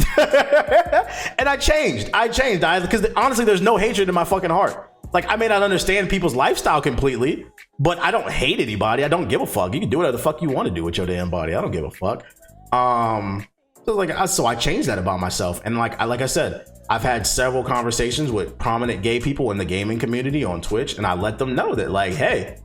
Speaker 1: and I changed because honestly, there's no hatred in my fucking heart. Like, I may not understand people's lifestyle completely, but I don't hate anybody. I don't give a fuck. You can do whatever the fuck you want to do with your damn body. I don't give a fuck. So I changed that about myself. And like I said, I've had several conversations with prominent gay people in the gaming community on Twitch, and I let them know that, like, hey,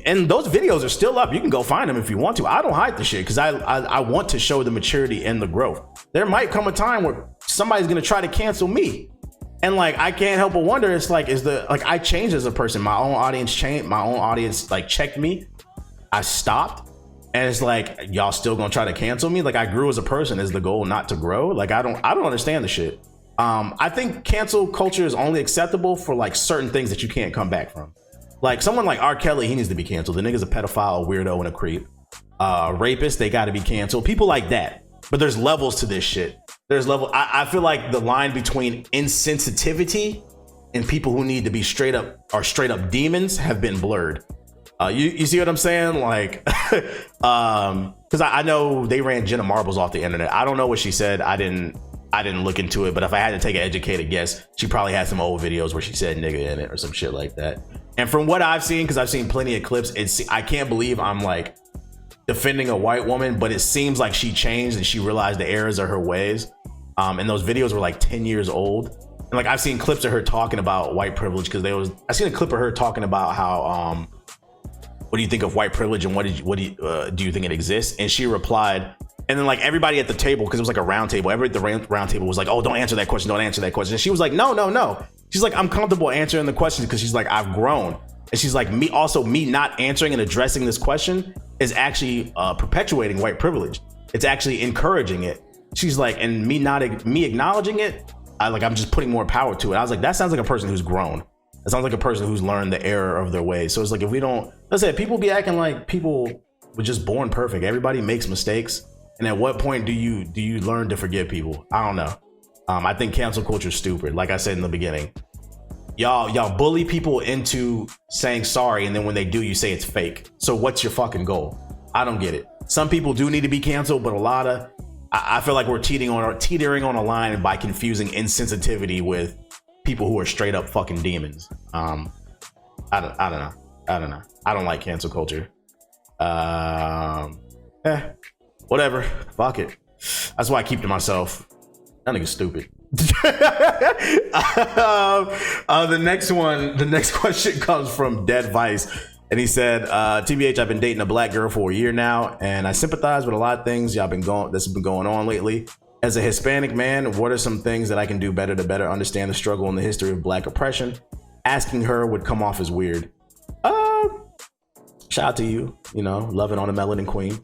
Speaker 1: and those videos are still up. You can go find them if you want to. I don't hide the shit because I want to show the maturity and the growth. There might come a time where somebody's gonna try to cancel me. And like, I can't help but wonder, it's like, I changed as a person. My own audience changed. My own audience, like, checked me. I stopped. And it's like, y'all still gonna try to cancel me? Like, I grew as a person. Is the goal not to grow? Like, I don't understand the shit. I think cancel culture is only acceptable for, like, certain things that you can't come back from. Like, someone like R. Kelly, he needs to be canceled. The nigga's a pedophile, a weirdo, and a creep. Rapists, they gotta be canceled. People like that. But there's levels to this shit. I feel like the line between insensitivity and people who need to be straight up demons have been blurred. You see what I'm saying? Like, because I know they ran Jenna Marbles off the internet. I don't know what she said. I didn't I didn't look into it, but if I had to take an educated guess, she probably had some old videos where she said nigga in it or some shit like that. And from what I've seen, because I've seen plenty of clips, I can't believe I'm like defending a white woman, but it seems like she changed and she realized the errors of her ways. And those videos were like 10 years old. And like I've seen clips of her talking about white privilege because I seen a clip of her talking about how what do you think of white privilege and do you think it exists? And she replied, and then like everybody at the table, because it was like a round table, everybody at the round table was like, oh, don't answer that question, don't answer that question. And she was like, no. She's like, I'm comfortable answering the questions because she's like, I've grown. And she's like, me not answering and addressing this question is actually perpetuating white privilege. It's actually encouraging it. She's like, and me acknowledging it, I'm just putting more power to it. I was like, that sounds like a person who's grown. It sounds like a person who's learned the error of their ways. So it's like, if we don't, let's say people be acting like people were just born perfect. Everybody makes mistakes. And at what point do you learn to forgive people? I don't know. I think cancel culture is stupid. Like I said in the beginning, y'all bully people into saying sorry. And then when they do, you say it's fake. So what's your fucking goal? I don't get it. Some people do need to be canceled, but I feel like we're teetering on a line by confusing insensitivity with people who are straight up fucking demons. I don't know. I don't like cancel culture. Whatever. Fuck it. That's why I keep to myself. That nigga's stupid. The next question comes from Dead Vice. And he said, TBH, I've been dating a black girl for a year now, and I sympathize with a lot of things that's been going on lately. As a Hispanic man, what are some things that I can do better to better understand the struggle and the history of black oppression? Asking her would come off as weird. Shout out to you, loving on a melanin queen.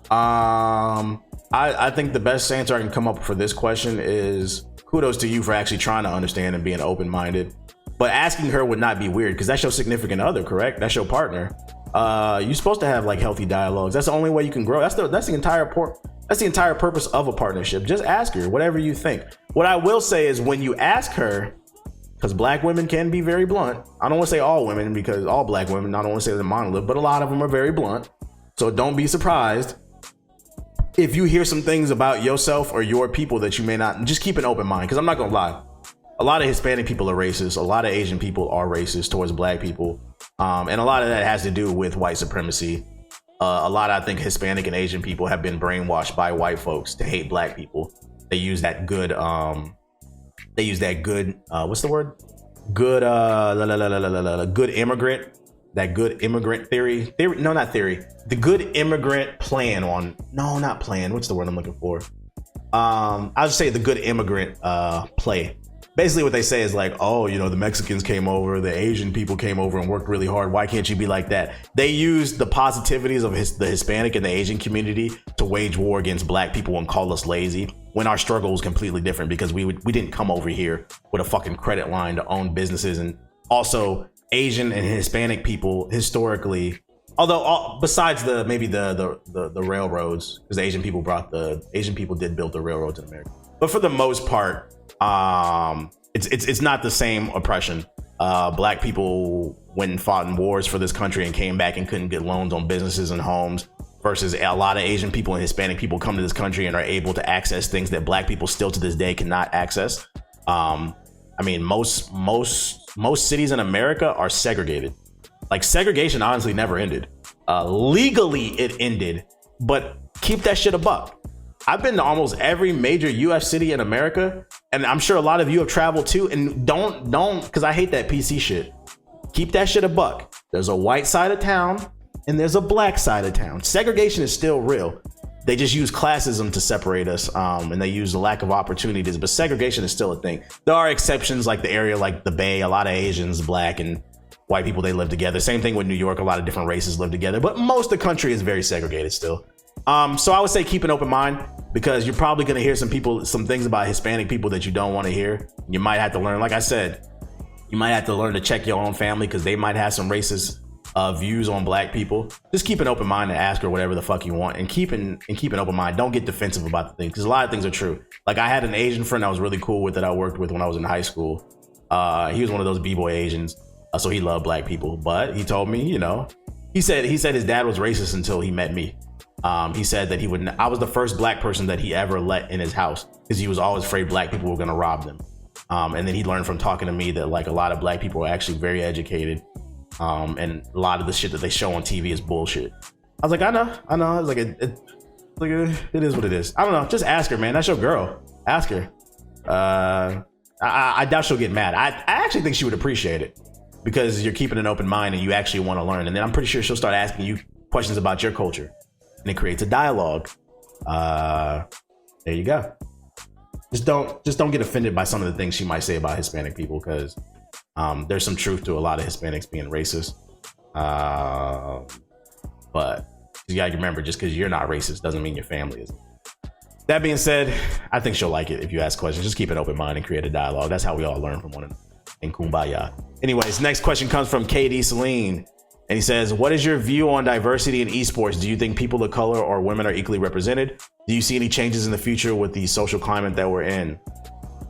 Speaker 1: I think the best answer I can come up for this question is kudos to you for actually trying to understand and being open-minded. But asking her would not be weird because that's your significant other, correct? That's your partner. You're supposed to have like healthy dialogues. That's the only way you can grow. That's the entire purpose of a partnership. Just ask her whatever you think. What I will say is when you ask her, because black women can be very blunt. I don't want to say all women because all black women, I don't want to say they're monolith, but a lot of them are very blunt. So don't be surprised if you hear some things about yourself or your people that you may not. Just keep an open mind, because I'm not gonna lie. A lot of Hispanic people are racist. A lot of Asian people are racist towards black people. And a lot of that has to do with white supremacy. A lot, I think, Hispanic and Asian people have been brainwashed by white folks to hate black people. They use that good, what's the word? Good immigrant. That good immigrant theory. No, not theory. The good immigrant plan on, no, not plan. What's the word I'm looking for? I'll just say the good immigrant play. Basically what they say is like, oh, the Mexicans came over, the Asian people came over and worked really hard. Why can't you be like that? They use the positivities of the Hispanic and the Asian community to wage war against black people and call us lazy, when our struggle was completely different because we didn't come over here with a fucking credit line to own businesses. And also Asian and Hispanic people historically, although besides the railroads, because the Asian people did build the railroads in America, but for the most part, it's not the same oppression. Black people went and fought in wars for this country and came back and couldn't get loans on businesses and homes, versus a lot of Asian people and Hispanic people come to this country and are able to access things that black people still to this day cannot access. Most cities in America are segregated. Like, segregation honestly never ended. Legally it ended, but keep that shit a buck. I've been to almost every major US city in America, and I'm sure a lot of you have traveled too, and don't, because I hate that PC shit. Keep that shit a buck. There's a white side of town and there's a black side of town. Segregation is still real. They just use classism to separate us, and they use the lack of opportunities, but segregation is still a thing. There are exceptions, like the area like the Bay, a lot of Asians, black and white people, they live together. Same thing with New York, a lot of different races live together, but most of the country is very segregated still. So I would say keep an open mind, because you're probably going to hear some things about Hispanic people that you don't want to hear. You might have to learn, like I said, you might have to learn to check your own family, because they might have some racist views on black people. Just keep an open mind and ask her whatever the fuck you want, and keep an open mind. Don't get defensive about the things, because a lot of things are true. Like, I had an Asian friend I was really cool with that I worked with when I was in high school. He was one of those b-boy Asians, so he loved black people, but he told me, he said his dad was racist until he met me. He said that I was the first black person that he ever let in his house because he was always afraid black people were going to rob them. And then he learned from talking to me that like a lot of black people are actually very educated. And a lot of the shit that they show on TV is bullshit. I was like, I know. I was like, it is what it is. I don't know. Just ask her, man. That's your girl. Ask her. I doubt she'll get mad. I actually think she would appreciate it because you're keeping an open mind and you actually want to learn. And then I'm pretty sure she'll start asking you questions about your culture and it creates a dialogue. There you go. Just don't get offended by some of the things she might say about Hispanic people because there's some truth to a lot of Hispanics being racist. But you gotta remember, just because you're not racist doesn't mean your family isn't. That being said, I think she'll like it if you ask questions. Just keep an open mind and create a dialogue. That's how we all learn from one another. And kumbaya. Anyways, next question comes from KD Celine. And he says, what is your view on diversity in esports? Do you think people of color or women are equally represented? Do you see any changes in the future with the social climate that we're in?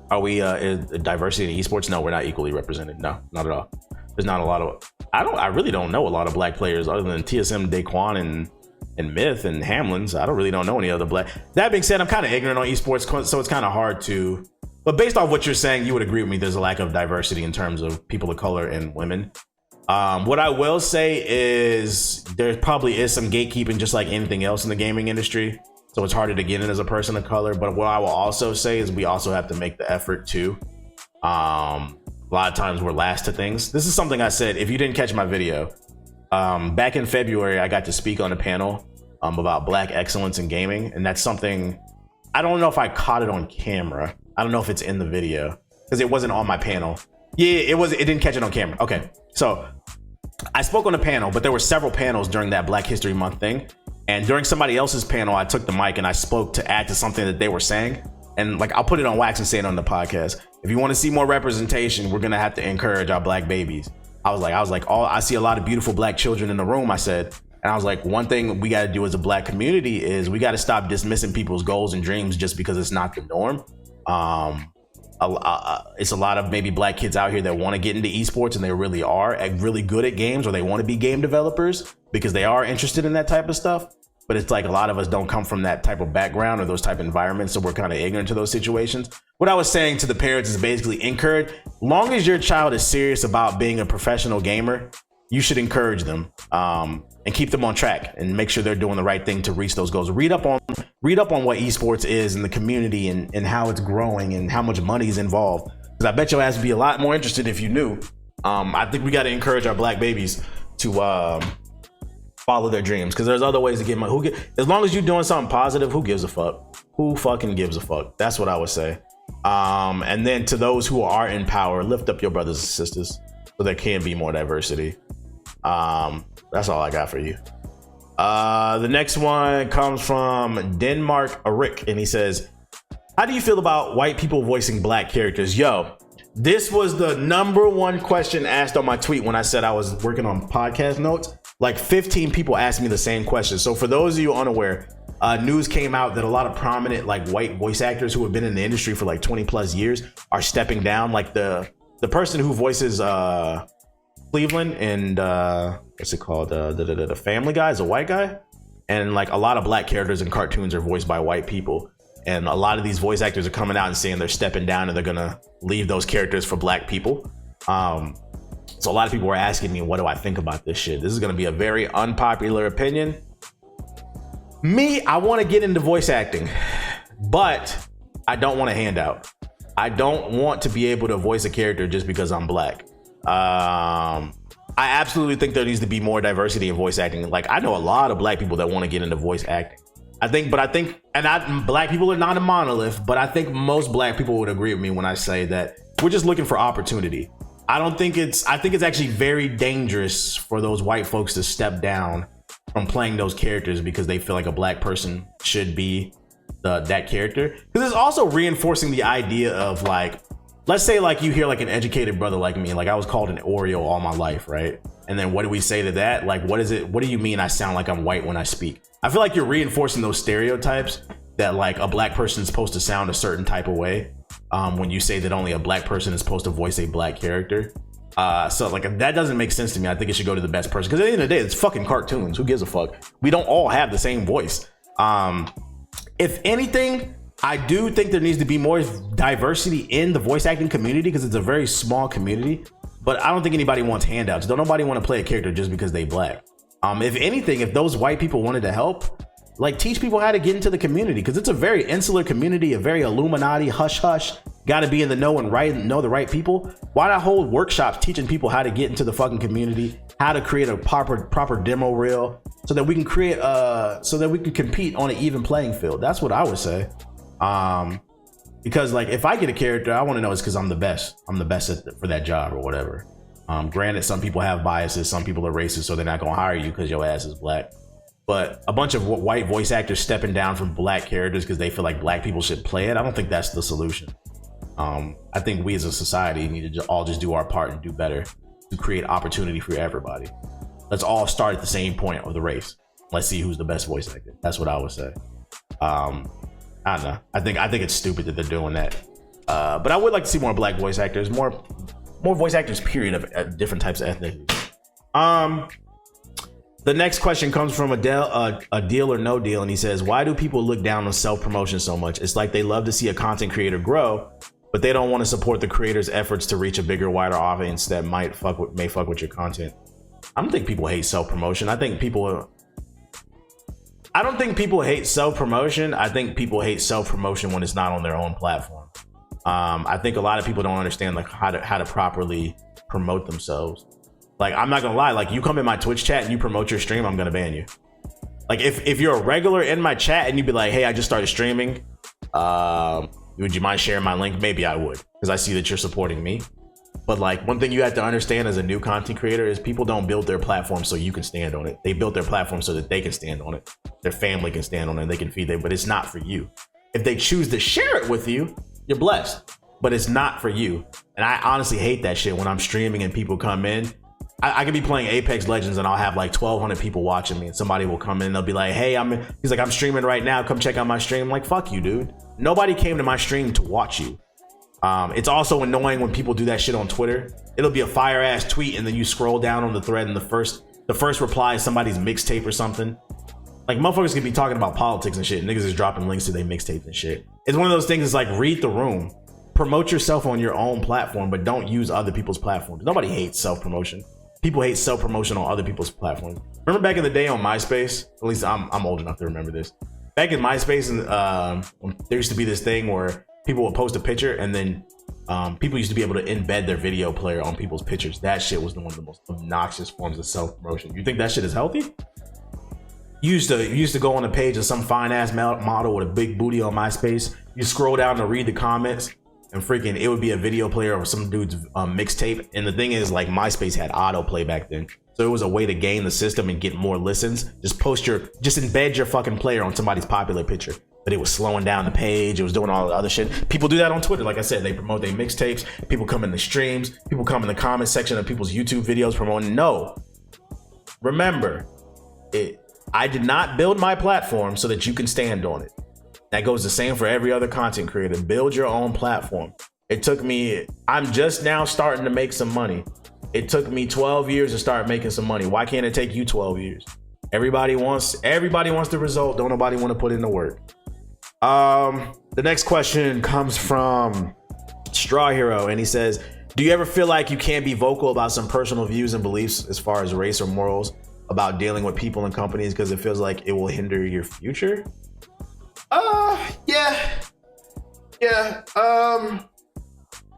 Speaker 1: Are we diversity in esports? No, we're not equally represented. No, not at all. There's not a lot of, I really don't know a lot of black players other than TSM, Daquan, and Myth and Hamlins. I really don't know any other black. That being said, I'm kind of ignorant on esports, so it's kind of hard to, but based off what you're saying, you would agree with me. There's a lack of diversity in terms of people of color and women. What I will say is there probably is some gatekeeping just like anything else in the gaming industry. So it's harder to get in as a person of color. But what I will also say is we also have to make the effort too. A lot of times we're last to things. This is something I said, if you didn't catch my video, back in February, I got to speak on a panel about black excellence in gaming. And that's something, I don't know if I caught it on camera. I don't know if it's in the video because it wasn't on my panel. Yeah, it didn't catch it on camera. Okay. So I spoke on a panel, but there were several panels during that Black History Month thing. And during somebody else's panel, I took the mic and I spoke to add to something that they were saying. And like, I'll put it on wax and say it on the podcast. If you want to see more representation, we're going to have to encourage our black babies. I was like, I see a lot of beautiful black children in the room, I said. And I was like, one thing we got to do as a black community is we got to stop dismissing people's goals and dreams just because it's not the norm. It's a lot of maybe black kids out here that want to get into esports and they really are really good at games, or they want to be game developers because they are interested in that type of stuff. But it's like a lot of us don't come from that type of background or those type of environments, so we're kind of ignorant to those situations. What I was saying to the parents is basically encourage, long as your child is serious about being a professional gamer, you should encourage them and keep them on track and make sure they're doing the right thing to reach those goals. Read up on what esports is in the community and how it's growing and how much money is involved. Because I bet your ass would be a lot more interested if you knew. I think we got to encourage our black babies to follow their dreams, because there's other ways to get money. As long as you're doing something positive, who gives a fuck? Who fucking gives a fuck? That's what I would say. And then to those who are in power, lift up your brothers and sisters so there can be more diversity. That's all I got for you. The next one comes from Denmark Arik, and he says, how do you feel about white people voicing black characters? Yo, this was the number one question asked on my tweet when I said I was working on podcast notes. Like 15 people asked me the same question. So for those of you unaware, news came out that a lot of prominent like white voice actors who have been in the industry for like 20 plus years are stepping down. Like the person who voices Cleveland and what's it called? The Family Guy is a white guy. And like a lot of black characters in cartoons are voiced by white people. And a lot of these voice actors are coming out and saying they're stepping down and they're gonna leave those characters for black people. So a lot of people were asking me, what do I think about this shit? This is gonna be a very unpopular opinion. Me, I wanna get into voice acting, but I don't want a handout. I don't want to be able to voice a character just because I'm black. I absolutely think there needs to be more diversity in voice acting. Like I know a lot of black people that want to get into voice acting. Black people are not a monolith, but I think most black people would agree with me when I say that we're just looking for opportunity. I think it's actually very dangerous for those white folks to step down from playing those characters because they feel like a black person should be that character. Because it's also reinforcing the idea of like, let's say like you hear like an educated brother like me, like I was called an Oreo all my life, right? And then what do we say to that? Like, what do you mean I sound like I'm white when I speak? I feel like you're reinforcing those stereotypes that like a black person is supposed to sound a certain type of way when you say that only a black person is supposed to voice a black character. So like that doesn't make sense to me. I think it should go to the best person because at the end of the day, it's fucking cartoons. Who gives a fuck? We don't all have the same voice. If anything, I do think there needs to be more diversity in the voice acting community because it's a very small community. But I don't think anybody wants handouts. Don't nobody want to play a character just because they black. If anything, if those white people wanted to help, like teach people how to get into the community because it's a very insular community, a very Illuminati hush hush. Got to be in the know and know the right people. Why not hold workshops teaching people how to get into the fucking community, how to create a proper demo reel, so that we can create so that we can compete on an even playing field. That's what I would say. Because like if I get a character, I want to know it's because I'm the best. I'm the best for that job or whatever. Granted, some people have biases. Some people are racist, so they're not gonna hire you because your ass is black. But a bunch of white voice actors stepping down from black characters because they feel like black people should play it, I don't think that's the solution. I think we as a society need to all just do our part and do better to create opportunity for everybody. Let's all start at the same point of the race. Let's see who's the best voice actor. That's what I would say. I don't know. I think it's stupid that they're doing that. But I would like to see more black voice actors, more voice actors, period, of different types of ethnicities. The next question comes from a deal or no deal, and he says, why do people look down on self-promotion so much? It's like they love to see a content creator grow, but they don't want to support the creator's efforts to reach a bigger, wider audience that may fuck with your content. I don't think people hate self-promotion. I don't think people hate self-promotion. I think people hate self-promotion when it's not on their own platform. I think a lot of people don't understand like how to properly promote themselves. Like, I'm not gonna lie, like you come in my Twitch chat and you promote your stream, I'm gonna ban you. Like if you're a regular in my chat and you'd be like, hey, I just started streaming, would you mind sharing my link? Maybe I would, because I see that you're supporting me. But like one thing you have to understand as a new content creator is people don't build their platform so you can stand on it. They build their platform so that they can stand on it. Their family can stand on it and they can feed them, but it's not for you. If they choose to share it with you, you're blessed, but it's not for you. And I honestly hate that shit when I'm streaming and people come in. I could be playing Apex Legends and I'll have like 1,200 people watching me and somebody will come in and they'll be like, hey, he's like, I'm streaming right now. Come check out my stream. I'm like, fuck you, dude. Nobody came to my stream to watch you. It's also annoying when people do that shit on Twitter. It'll be a fire ass tweet and then you scroll down on the thread and the first reply is somebody's mixtape or something. Like motherfuckers could be talking about politics and shit. Niggas is dropping links to their mixtapes and shit. It's one of those things. It's like, read the room. Promote yourself on your own platform, but don't use other people's platforms. Nobody hates self-promotion. People hate self-promotion on other people's platforms. Remember back in the day on MySpace? At least I'm old enough to remember this. Back in MySpace, there used to be this thing where people would post a picture and then people used to be able to embed their video player on people's pictures. That shit was one of the most obnoxious forms of self-promotion. You think that shit is healthy? You used to go on a page of some fine ass model with a big booty on MySpace. You scroll down to read the comments and freaking it would be a video player of some dude's mixtape. And the thing is, like, MySpace had autoplay back then, so it was a way to game the system and get more listens. Just embed your fucking player on somebody's popular picture. But it was slowing down the page. It was doing all the other shit. People do that on Twitter. Like I said, they promote their mixtapes. People come in the streams. People come in the comment section of people's YouTube videos promoting. No, remember, I did not build my platform so that you can stand on it. That goes the same for every other content creator. Build your own platform. It took me, I'm just now starting to make some money. It took me 12 years to start making some money. Why can't it take you 12 years? Everybody wants the result. Don't nobody want to put in the work. The next question comes from Straw Hero, and he says, do you ever feel like you can't be vocal about some personal views and beliefs as far as race or morals about dealing with people and companies because it feels like it will hinder your future? Yeah.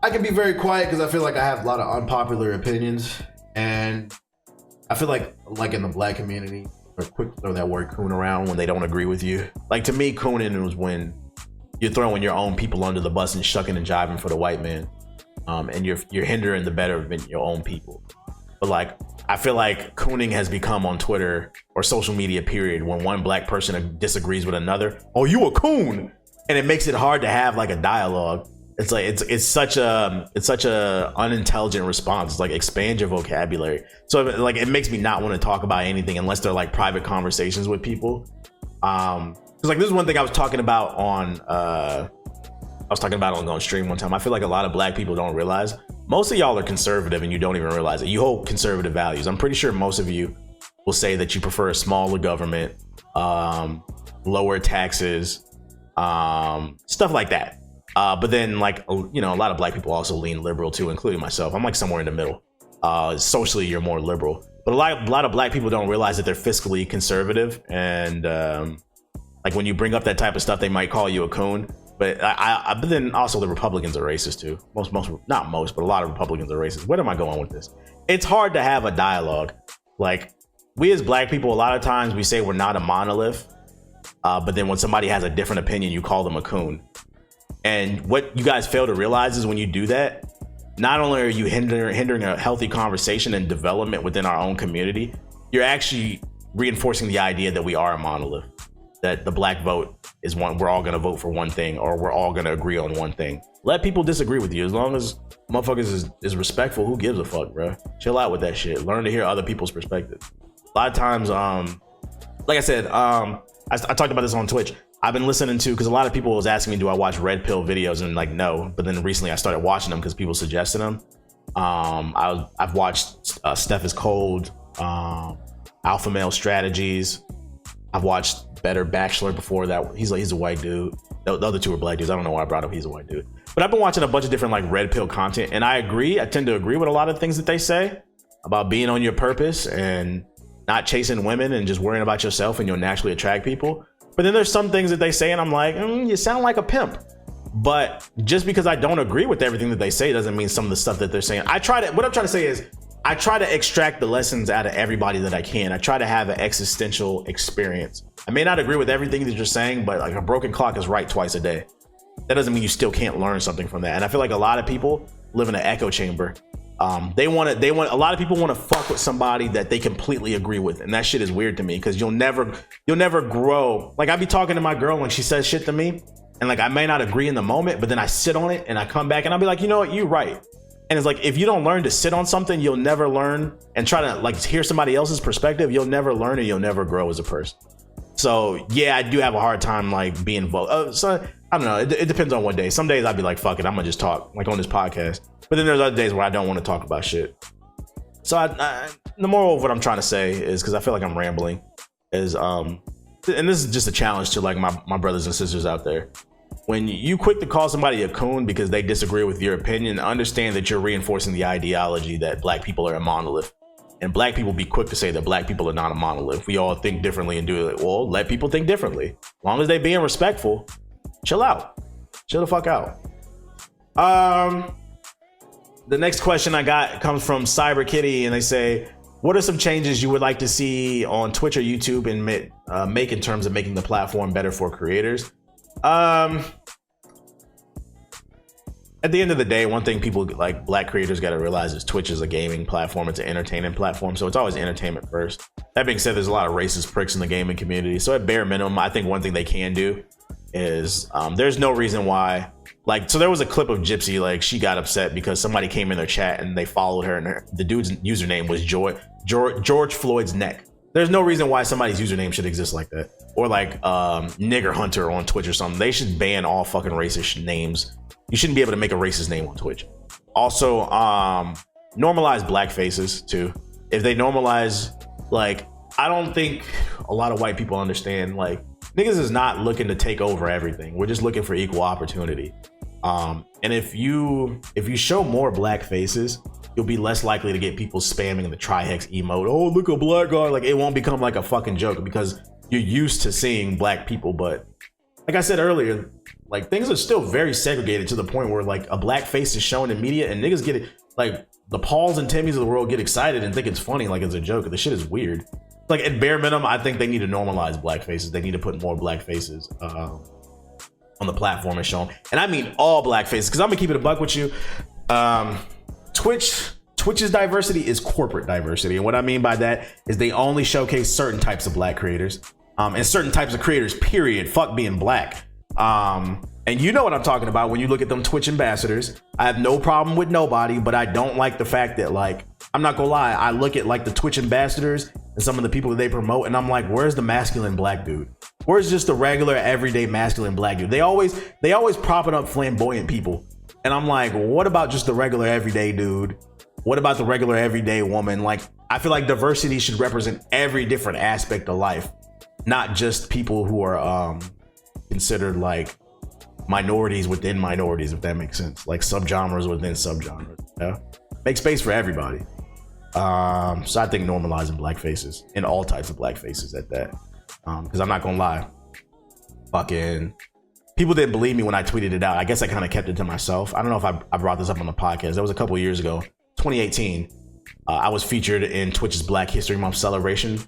Speaker 1: I can be very quiet because I feel like I have a lot of unpopular opinions, and I feel like in the black community, or quick to throw that word coon around when they don't agree with you. Like, to me, cooning was when you're throwing your own people under the bus and shucking and jiving for the white man, and you're hindering the betterment of your own people. But like, I feel like cooning has become on Twitter or social media period when one black person disagrees with another. Oh, you a coon, and it makes it hard to have like a dialogue. It's like it's such a unintelligent response. It's like, expand your vocabulary. So like, it makes me not want to talk about anything unless they're like private conversations with people. Because like, this is one thing I was talking about on on stream one time. I feel like a lot of black people don't realize most of y'all are conservative and you don't even realize it. You hold conservative values. I'm pretty sure most of you will say that you prefer a smaller government, lower taxes, stuff like that. But then, like, you know, a lot of black people also lean liberal too, including myself. I'm like somewhere in the middle. Socially, you're more liberal. But a lot of black people don't realize that they're fiscally conservative. And like when you bring up that type of stuff, they might call you a coon. But but then also the Republicans are racist too. Not most, but a lot of Republicans are racist. Where am I going with this? It's hard to have a dialogue. Like, we as black people, a lot of times we say we're not a monolith. But then when somebody has a different opinion, you call them a coon. And what you guys fail to realize is when you do that, not only are you hindering a healthy conversation and development within our own community, you're actually reinforcing the idea that we are a monolith, that the black vote is one, we're all going to vote for one thing, or we're all going to agree on one thing. Let people disagree with you. As long as motherfuckers is respectful, who gives a fuck, bro? Chill out with that shit. Learn to hear other people's perspectives. A lot of times, like I said, I talked about this on Twitch. I've been listening to, because a lot of people was asking me, do I watch red pill videos? And like, no. But then recently I started watching them because people suggested them. I've watched Steph is Cold, Alpha Male Strategies. I've watched Better Bachelor before that. He's a white dude. The other two are black dudes. I don't know why I brought up he's a white dude. But I've been watching a bunch of different like red pill content. And I tend to agree with a lot of things that they say about being on your purpose and not chasing women and just worrying about yourself, and you'll naturally attract people. But then there's some things that they say and I'm like, you sound like a pimp. But just because I don't agree with everything that they say doesn't mean some of the stuff that they're saying. What I'm trying to say is I try to extract the lessons out of everybody that I can. I try to have an existential experience. I may not agree with everything that you're saying, but like a broken clock is right twice a day. That doesn't mean you still can't learn something from that. And I feel like a lot of people live in an echo chamber. A lot of people want to fuck with somebody that they completely agree with, and that shit is weird to me because you'll never grow. Like, I be talking to my girl when she says shit to me, and like I may not agree in the moment, but then I sit on it and I come back and I'll be like, you know what, you're right. And it's like, if you don't learn to sit on something, you'll never learn, and try to like hear somebody else's perspective, you'll never learn and you'll never grow as a person. So yeah, I do have a hard time like being involved. So I don't know. It depends on what day. Some days I'd be like, fuck it, I'm gonna just talk like on this podcast. But then there's other days where I don't want to talk about shit. So the moral of what I'm trying to say is, because I feel like I'm rambling, is and this is just a challenge to like my brothers and sisters out there. When you quick to call somebody a coon because they disagree with your opinion, understand that you're reinforcing the ideology that black people are a monolith. And black people be quick to say that black people are not a monolith. We all think differently and do it. Well, let people think differently. As long as they being respectful, chill out. Chill the fuck out. The next question I got comes from Cyber Kitty, and they say, what are some changes you would like to see on Twitch or YouTube and make in terms of making the platform better for creators? At the end of the day, one thing people like black creators got to realize is Twitch is a gaming platform. It's an entertainment platform. So it's always entertainment first. That being said, there's a lot of racist pricks in the gaming community. So at bare minimum, I think one thing they can do is there's no reason why. Like, so there was a clip of Gypsy, like she got upset because somebody came in their chat and they followed her, and the dude's username was George Floyd's neck. There's no reason why somebody's username should exist like that. Or like Nigger Hunter on Twitch or something. They should ban all fucking racist names. You shouldn't be able to make a racist name on Twitch. Also, normalize black faces too. If they normalize, like, I don't think a lot of white people understand, like, niggas is not looking to take over everything. We're just looking for equal opportunity. And if you show more black faces, you'll be less likely to get people spamming the trihex emote. Oh, look, a black guy. Like, it won't become like a fucking joke because you're used to seeing black people. But like I said earlier, like, things are still very segregated to the point where like a black face is shown in media and niggas get it, like the Pauls and Timmys of the world get excited and think it's funny, like it's a joke. The shit is weird. Like, at bare minimum, I think they need to normalize black faces. They need to put more black faces on the platform and show them. And I mean all black faces, because I'm gonna keep it a buck with you. Twitch's diversity is corporate diversity, and what I mean by that is they only showcase certain types of black creators, and certain types of creators, period. Fuck being black. And you know what I'm talking about when you look at them Twitch ambassadors. I have no problem with nobody, but I don't like the fact that, like, I'm not gonna lie, I look at like the Twitch ambassadors and some of the people that they promote, and I'm like, where's the masculine black dude? Where's just the regular everyday masculine black dude? They always propping up flamboyant people.
Speaker 2: And I'm like, what about just the regular everyday dude? What about the regular everyday woman? Like, I feel like diversity should represent every different aspect of life, not just people who are considered like minorities within minorities, if that makes sense. Like subgenres within subgenres. Yeah, make space for everybody. So I think normalizing black faces and all types of black faces at that. Because I'm not gonna lie, fucking people didn't believe me when I tweeted it out. I guess I kind of kept it to myself. I don't know if I brought this up on the podcast. That was a couple of years ago, 2018. I was featured in Twitch's Black History Month celebration.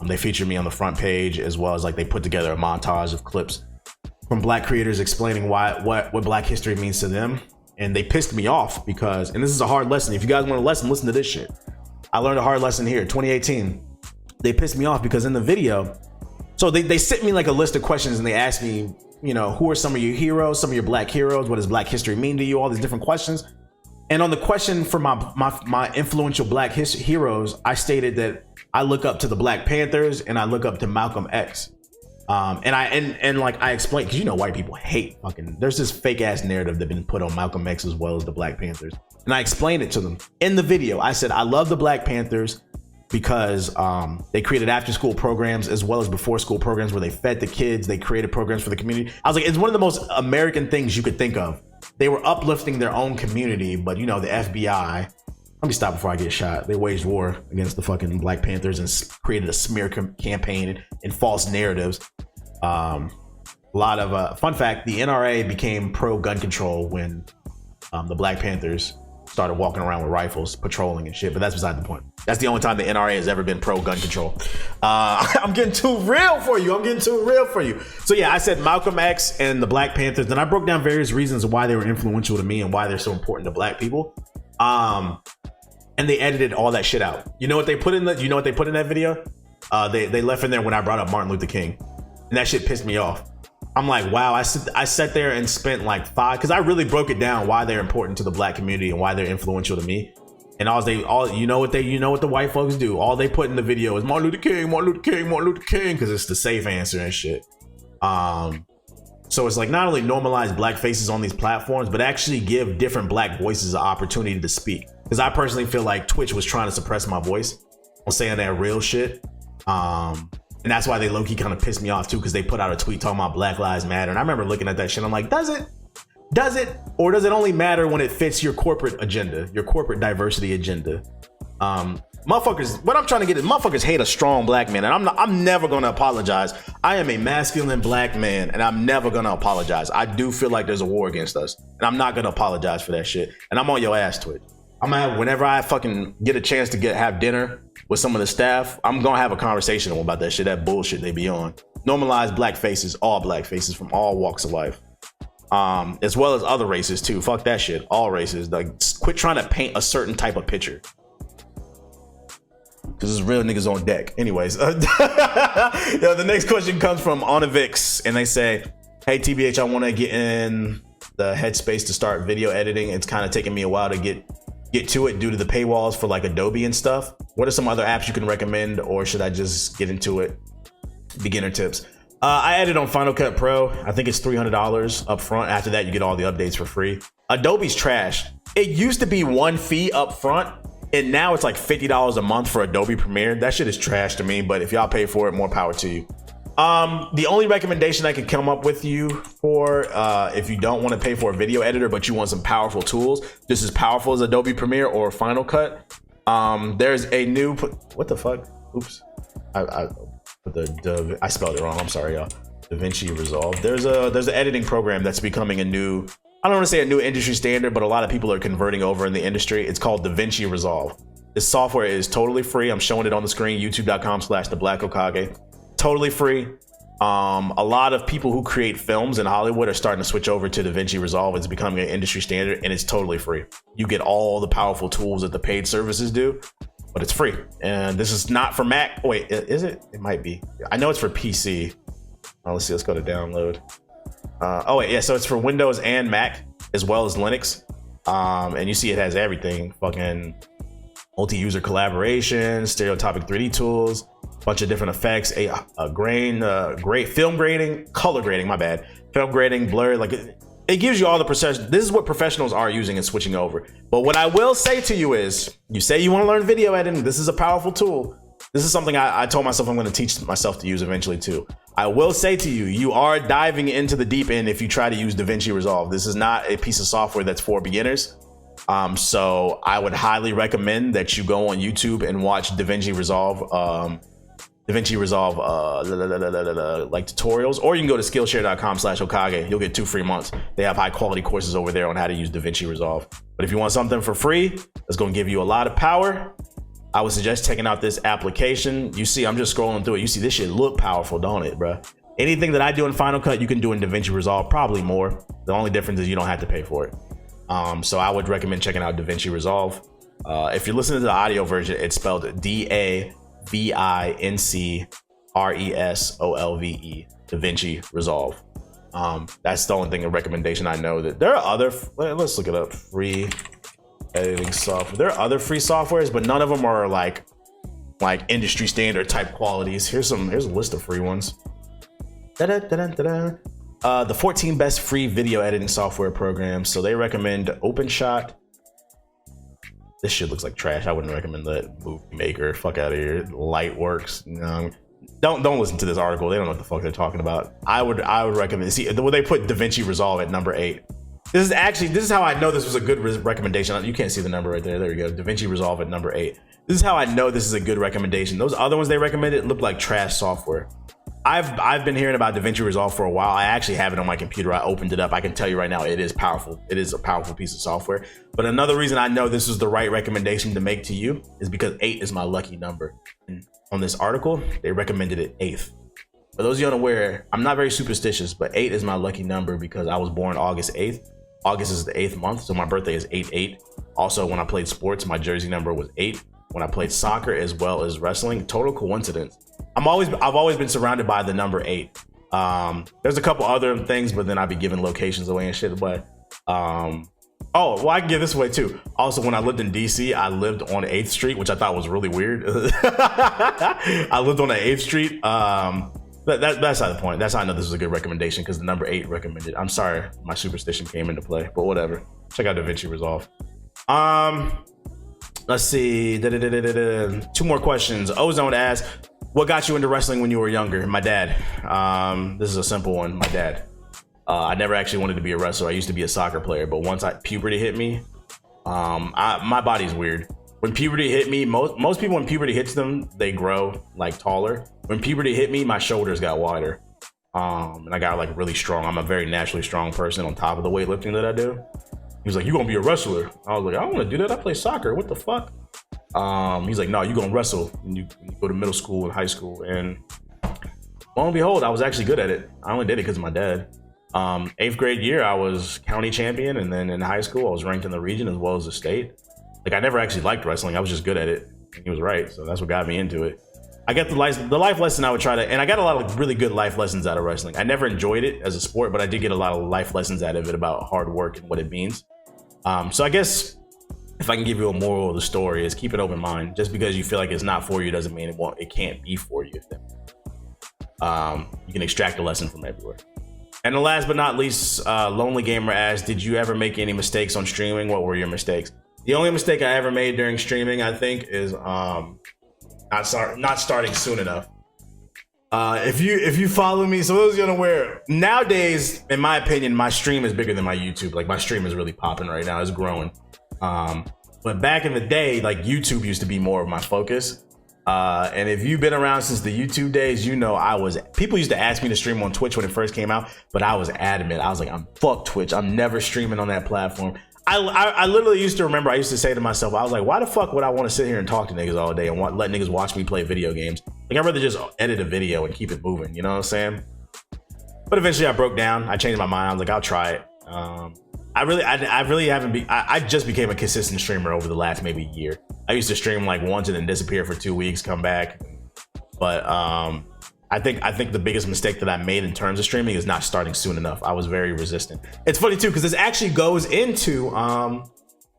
Speaker 2: They featured me on the front page, as well as like they put together a montage of clips from black creators explaining what black history means to them. And they pissed me off because, and this is a hard lesson. If you guys want a lesson, listen to this shit. I learned a hard lesson here. 2018. They pissed me off because in the video, so they sent me like a list of questions and they asked me, you know, who are some of your heroes, some of your black heroes? What does black history mean to you? All these different questions. And on the question for my influential black heroes, I stated that I look up to the Black Panthers and I look up to Malcolm X. And I explained, because you know white people hate fucking, there's this fake ass narrative that's been put on Malcolm X as well as the Black Panthers. And I explained it to them in the video. I said, I love the Black Panthers because they created after school programs as well as before school programs where they fed the kids. They created programs for the community. I was like, it's one of the most American things you could think of. They were uplifting their own community, but you know, the FBI, let me stop before I get shot. They waged war against the fucking Black Panthers and created a smear campaign and false narratives. A lot of fun fact, the NRA became pro gun control when the Black Panthers started walking around with rifles, patrolling and shit, but that's beside the point. That's the only time the NRA has ever been pro gun control. I'm getting too real for you. So yeah, I said Malcolm X and the Black Panthers. Then I broke down various reasons why they were influential to me and why they're so important to black people. And they edited all that shit out. You know what they put in that video? They left in there when I brought up Martin Luther King. And that shit pissed me off. I'm like, wow, I sat there and spent like because I really broke it down why they're important to the black community and why they're influential to me. And you know what the white folks do? All they put in the video is Martin Luther King, Martin Luther King, Martin Luther King, because it's the safe answer and shit. So it's like not only normalize black faces on these platforms, but actually give different black voices an opportunity to speak. Because I personally feel like Twitch was trying to suppress my voice on saying that real shit. And that's why they low-key kind of pissed me off too, because they put out a tweet talking about Black Lives Matter. And I remember looking at that shit. I'm like, does it? Or does it only matter when it fits your corporate agenda, your corporate diversity agenda? Motherfuckers, what I'm trying to get is motherfuckers hate a strong black man. And I'm never going to apologize. I am a masculine black man and I'm never going to apologize. I do feel like there's a war against us and I'm not going to apologize for that shit. And I'm on your ass, Twitch. I'm gonna have, whenever I fucking get a chance to have dinner with some of the staff, I'm gonna have a conversation about that shit, that bullshit they be on. Normalize black faces, all black faces from all walks of life, as well as other races too. Fuck that shit, all races. Like, quit trying to paint a certain type of picture, because there's real niggas on deck. Anyways, the next question comes from Onavix, and they say, "Hey TBH, I want to get in the headspace to start video editing. It's kind of taking me a while to get to it due to the paywalls for like Adobe and stuff. What are some other apps you can recommend, or should I just get into it? Beginner tips." I edit on Final Cut Pro. I think it's $300 up front. After that, you get all the updates for free. Adobe's trash. It used to be one fee up front, and now it's like $50 a month for Adobe Premiere. That shit is trash to me, but if y'all pay for it, more power to you. The only recommendation I could come up with you for, if you don't want to pay for a video editor, but you want some powerful tools, just as powerful as Adobe Premiere or Final Cut, there's a new, what the fuck? Oops. I spelled it wrong. I'm sorry, y'all. DaVinci Resolve. There's an editing program that's becoming a new, I don't want to say a new industry standard, but a lot of people are converting over in the industry. It's called DaVinci Resolve. This software is totally free. I'm showing it on the screen, youtube.com/theblackokage. Totally free. A lot of people who create films in Hollywood are starting to switch over to DaVinci Resolve. It's becoming an industry standard and it's totally free. You get all the powerful tools that the paid services do, but it's free. And this is not for Mac. Oh, wait, is it? It might be. I know it's for PC. Let's see, let's go to download. Oh wait, yeah, so it's for Windows and Mac as well as Linux. And you see it has everything. Fucking multi-user collaboration, stereotopic 3D tools, bunch of different effects, a grain, great film grading, color grading, my bad, film grading, blur, like
Speaker 1: it gives you all the procession. This is what professionals are using and switching over. But what I will say to you is, you say you want to learn video editing. This is a powerful tool. This is something I told myself I'm going to teach myself to use eventually too. I will say to you, you are diving into the deep end if you try to use DaVinci Resolve. This is not a piece of software that's for beginners. So I would highly recommend that you go on YouTube and watch DaVinci Resolve, like tutorials, or you can go to Skillshare.com/Hokage. You'll get 2 free months. They have high quality courses over there on how to use DaVinci Resolve. But if you want something for free, that's going to give you a lot of power. I would suggest checking out this application. You see, I'm just scrolling through it. You see this shit look powerful, don't it, bro? Anything that I do in Final Cut, you can do in DaVinci Resolve, probably more. The only difference is you don't have to pay for it. So I would recommend checking out DaVinci Resolve. If you're listening to the audio version, it's spelled DaVinci DaVinci Resolve. That's the only thing, a recommendation I know. That there are other, let's look it up, free editing software. There are other free softwares, but none of them are like industry standard type qualities. Here's a list of free ones. The 14 best free video editing software programs. So they recommend OpenShot. This shit looks like trash. I wouldn't recommend that. Movie Maker, fuck out of here. Lightworks. No. Don't listen to this article. They don't know what the fuck they're talking about. I would recommend. See, when they put DaVinci Resolve at number 8. This is how I know this was a good recommendation. You can't see the number right there. There we go. DaVinci Resolve at number 8. This is how I know this is a good recommendation. Those other ones they recommended look like trash software. I've been hearing about DaVinci Resolve for a while. I actually have it on my computer. I opened it up. I can tell you right now, it is powerful. It is a powerful piece of software. But another reason I know this is the right recommendation to make to you is because 8 is my lucky number. And on this article, they recommended it 8th. For those of you unaware, I'm not very superstitious, but 8 is my lucky number because I was born August 8th. August is the 8th month, so my birthday is 8/8. Also, when I played sports, my jersey number was 8. When I played soccer as well as wrestling, total coincidence. I've always been surrounded by the number 8. There's a couple other things, but then I'd be giving locations away and shit. But oh, well, I can give this away too. Also, when I lived in DC, I lived on 8th Street, which I thought was really weird. I lived on the 8th Street. That's not the point. That's how I know this is a good recommendation, because the number 8 recommended. I'm sorry, my superstition came into play, but whatever. Check out DaVinci Resolve. Let's see. 2 more questions. Ozone asks, what got you into wrestling when you were younger? My dad. This is a simple one. My dad. I never actually wanted to be a wrestler. I used to be a soccer player, but once puberty hit me, my body's weird. When puberty hit me, most people, when puberty hits them, they grow like taller. When puberty hit me, my shoulders got wider, and I got like really strong. I'm a very naturally strong person on top of the weightlifting that I do. He was like, "You gonna be a wrestler?" I was like, "I don't want to do that. I play soccer. What the fuck?" He's like, "No, you gonna wrestle when you go to middle school and high school." And lo and behold, I was actually good at it. I only did it because of my dad. 8th grade year, I was county champion, and then in high school, I was ranked in the region as well as the state. Like, I never actually liked wrestling. I was just good at it. And he was right, so that's what got me into it. I got the life lesson I would try to, and I got a lot of really good life lessons out of wrestling. I never enjoyed it as a sport, but I did get a lot of life lessons out of it about hard work and what it means. So I guess if I can give you a moral of the story, is keep an open mind. Just because you feel like it's not for you doesn't mean it can't be for you. You can extract a lesson from everywhere. And the last but not least, Lonely Gamer asks, did you ever make any mistakes on streaming? What were your mistakes? The only mistake I ever made during streaming, I think, is not starting soon enough. If you follow me, so those of you unaware, nowadays, in my opinion, my stream is bigger than my YouTube. Like, my stream is really popping right now. It's growing. But back in the day, like, YouTube used to be more of my focus. And if you've been around since the YouTube days, you know people used to ask me to stream on Twitch when it first came out, but I was adamant. I was like, I'm fuck Twitch. I'm never streaming on that platform. I literally used to remember, I used to say to myself, I was like, why the fuck would I want to sit here and talk to niggas all day and let niggas watch me play video games? Like, I'd rather just edit a video and keep it moving, you know what I'm saying? But eventually I broke down. I changed my mind. I was like, I'll try it. I really haven't I just became a consistent streamer over the last maybe year. I used to stream like once and then disappear for 2 weeks, come back. But I think the biggest mistake that I made in terms of streaming is not starting soon enough. I was very resistant. It's funny too, because this actually goes into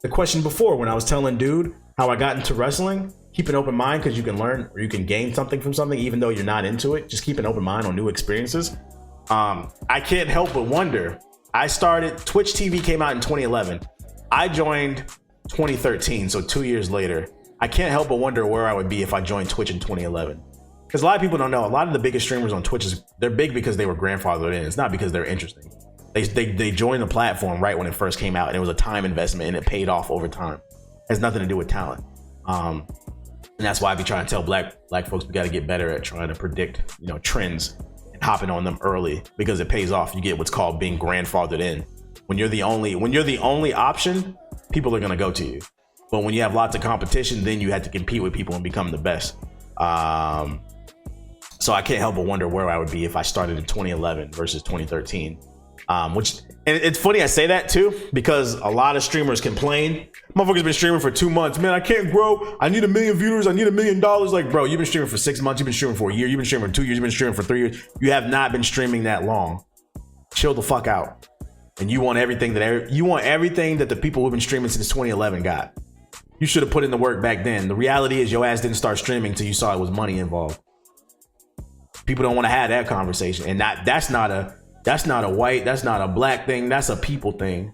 Speaker 1: the question before when I was telling dude how I got into wrestling. Keep an open mind, because you can learn or you can gain something from something even though you're not into it. Just keep an open mind on new experiences. I can't help but wonder, Twitch TV came out in 2011. I joined 2013, so 2 years later. I can't help but wonder where I would be if I joined Twitch in 2011. Because a lot of people don't know, a lot of the biggest streamers on Twitch, they're big because they were grandfathered in. It's not because they're interesting. They joined the platform right when it first came out, and it was a time investment, and it paid off over time. It has nothing to do with talent. And that's why I be trying to tell black folks we got to get better at trying to predict, trends and hopping on them early, because it pays off. You get what's called being grandfathered in. When you're the only option, people are gonna go to you. But when you have lots of competition, then you have to compete with people and become the best. So I can't help but wonder where I would be if I started in 2011 versus 2013. And it's funny I say that too, because a lot of streamers complain. Motherfuckers been streaming for 2 months. Man, I can't grow. I need 1 million viewers. I need $1 million. Like, bro, you've been streaming for 6 months. You've been streaming for a year. You've been streaming for 2 years. You've been streaming for 3 years. You have not been streaming that long. Chill the fuck out. And you want everything that the people who've been streaming since 2011 got. You should have put in the work back then. The reality is your ass didn't start streaming until you saw it was money involved. People don't want to have that conversation. And that's not a white, that's not a black thing. That's a people thing.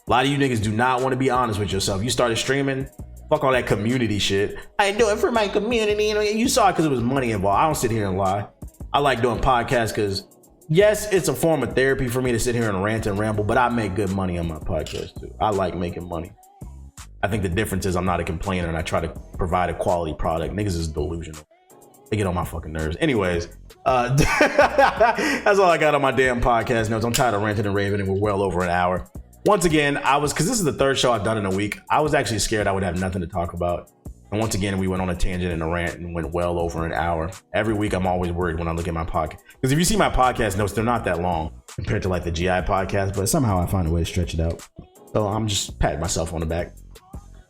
Speaker 1: A lot of you niggas do not want to be honest with yourself. You started streaming, fuck all that community shit. I do it for my community. You saw it because it was money involved. I don't sit here and lie. I like doing podcasts because, yes, it's a form of therapy for me to sit here and rant and ramble, but I make good money on my podcast too. I like making money. I think the difference is I'm not a complainer and I try to provide a quality product. Niggas is delusional. They get on my fucking nerves. Anyways, that's all I got on my damn podcast notes. I'm tired of ranting and raving, and we're well over an hour. Once again, because this is the third show I've done in a week, I was actually scared I would have nothing to talk about. And once again, we went on a tangent and a rant and went well over an hour. Every week, I'm always worried when I look at my podcast. Because if you see my podcast notes, they're not that long compared to like the GI podcast, but somehow I find a way to stretch it out. So I'm just patting myself on the back.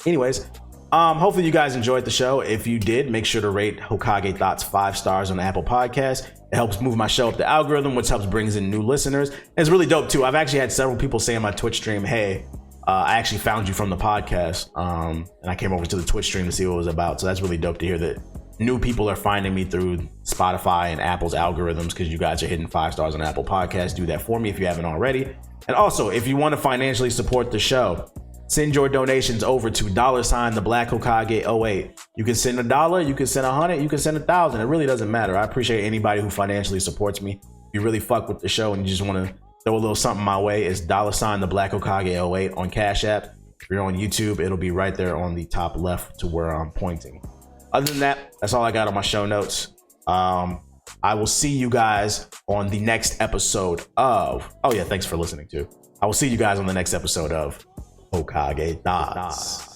Speaker 1: Anyways, hopefully you guys enjoyed the show. If you did, make sure to rate Hokage Thots 5 stars on Apple Podcasts. It helps move my show up the algorithm, which helps brings in new listeners. And it's really dope too. I've actually had several people say on my Twitch stream, hey, I actually found you from the podcast. And I came over to the Twitch stream to see what it was about. So that's really dope to hear that new people are finding me through Spotify and Apple's algorithms, because you guys are hitting 5 stars on Apple Podcasts. Do that for me if you haven't already. And also, if you want to financially support the show, send your donations over to $the Black Hokage 08. You can send $1, you can send 100, you can send 1,000. It really doesn't matter. I appreciate anybody who financially supports me. If you really fuck with the show and you just want to throw a little something my way, it's $the Black Hokage 08 on Cash App. If you're on YouTube, it'll be right there on the top left to where I'm pointing. Other than that, that's all I got on my show notes. I will see you guys on the next episode of... Oh yeah, thanks for listening too. I will see you guys on the next episode of Hokage Thots.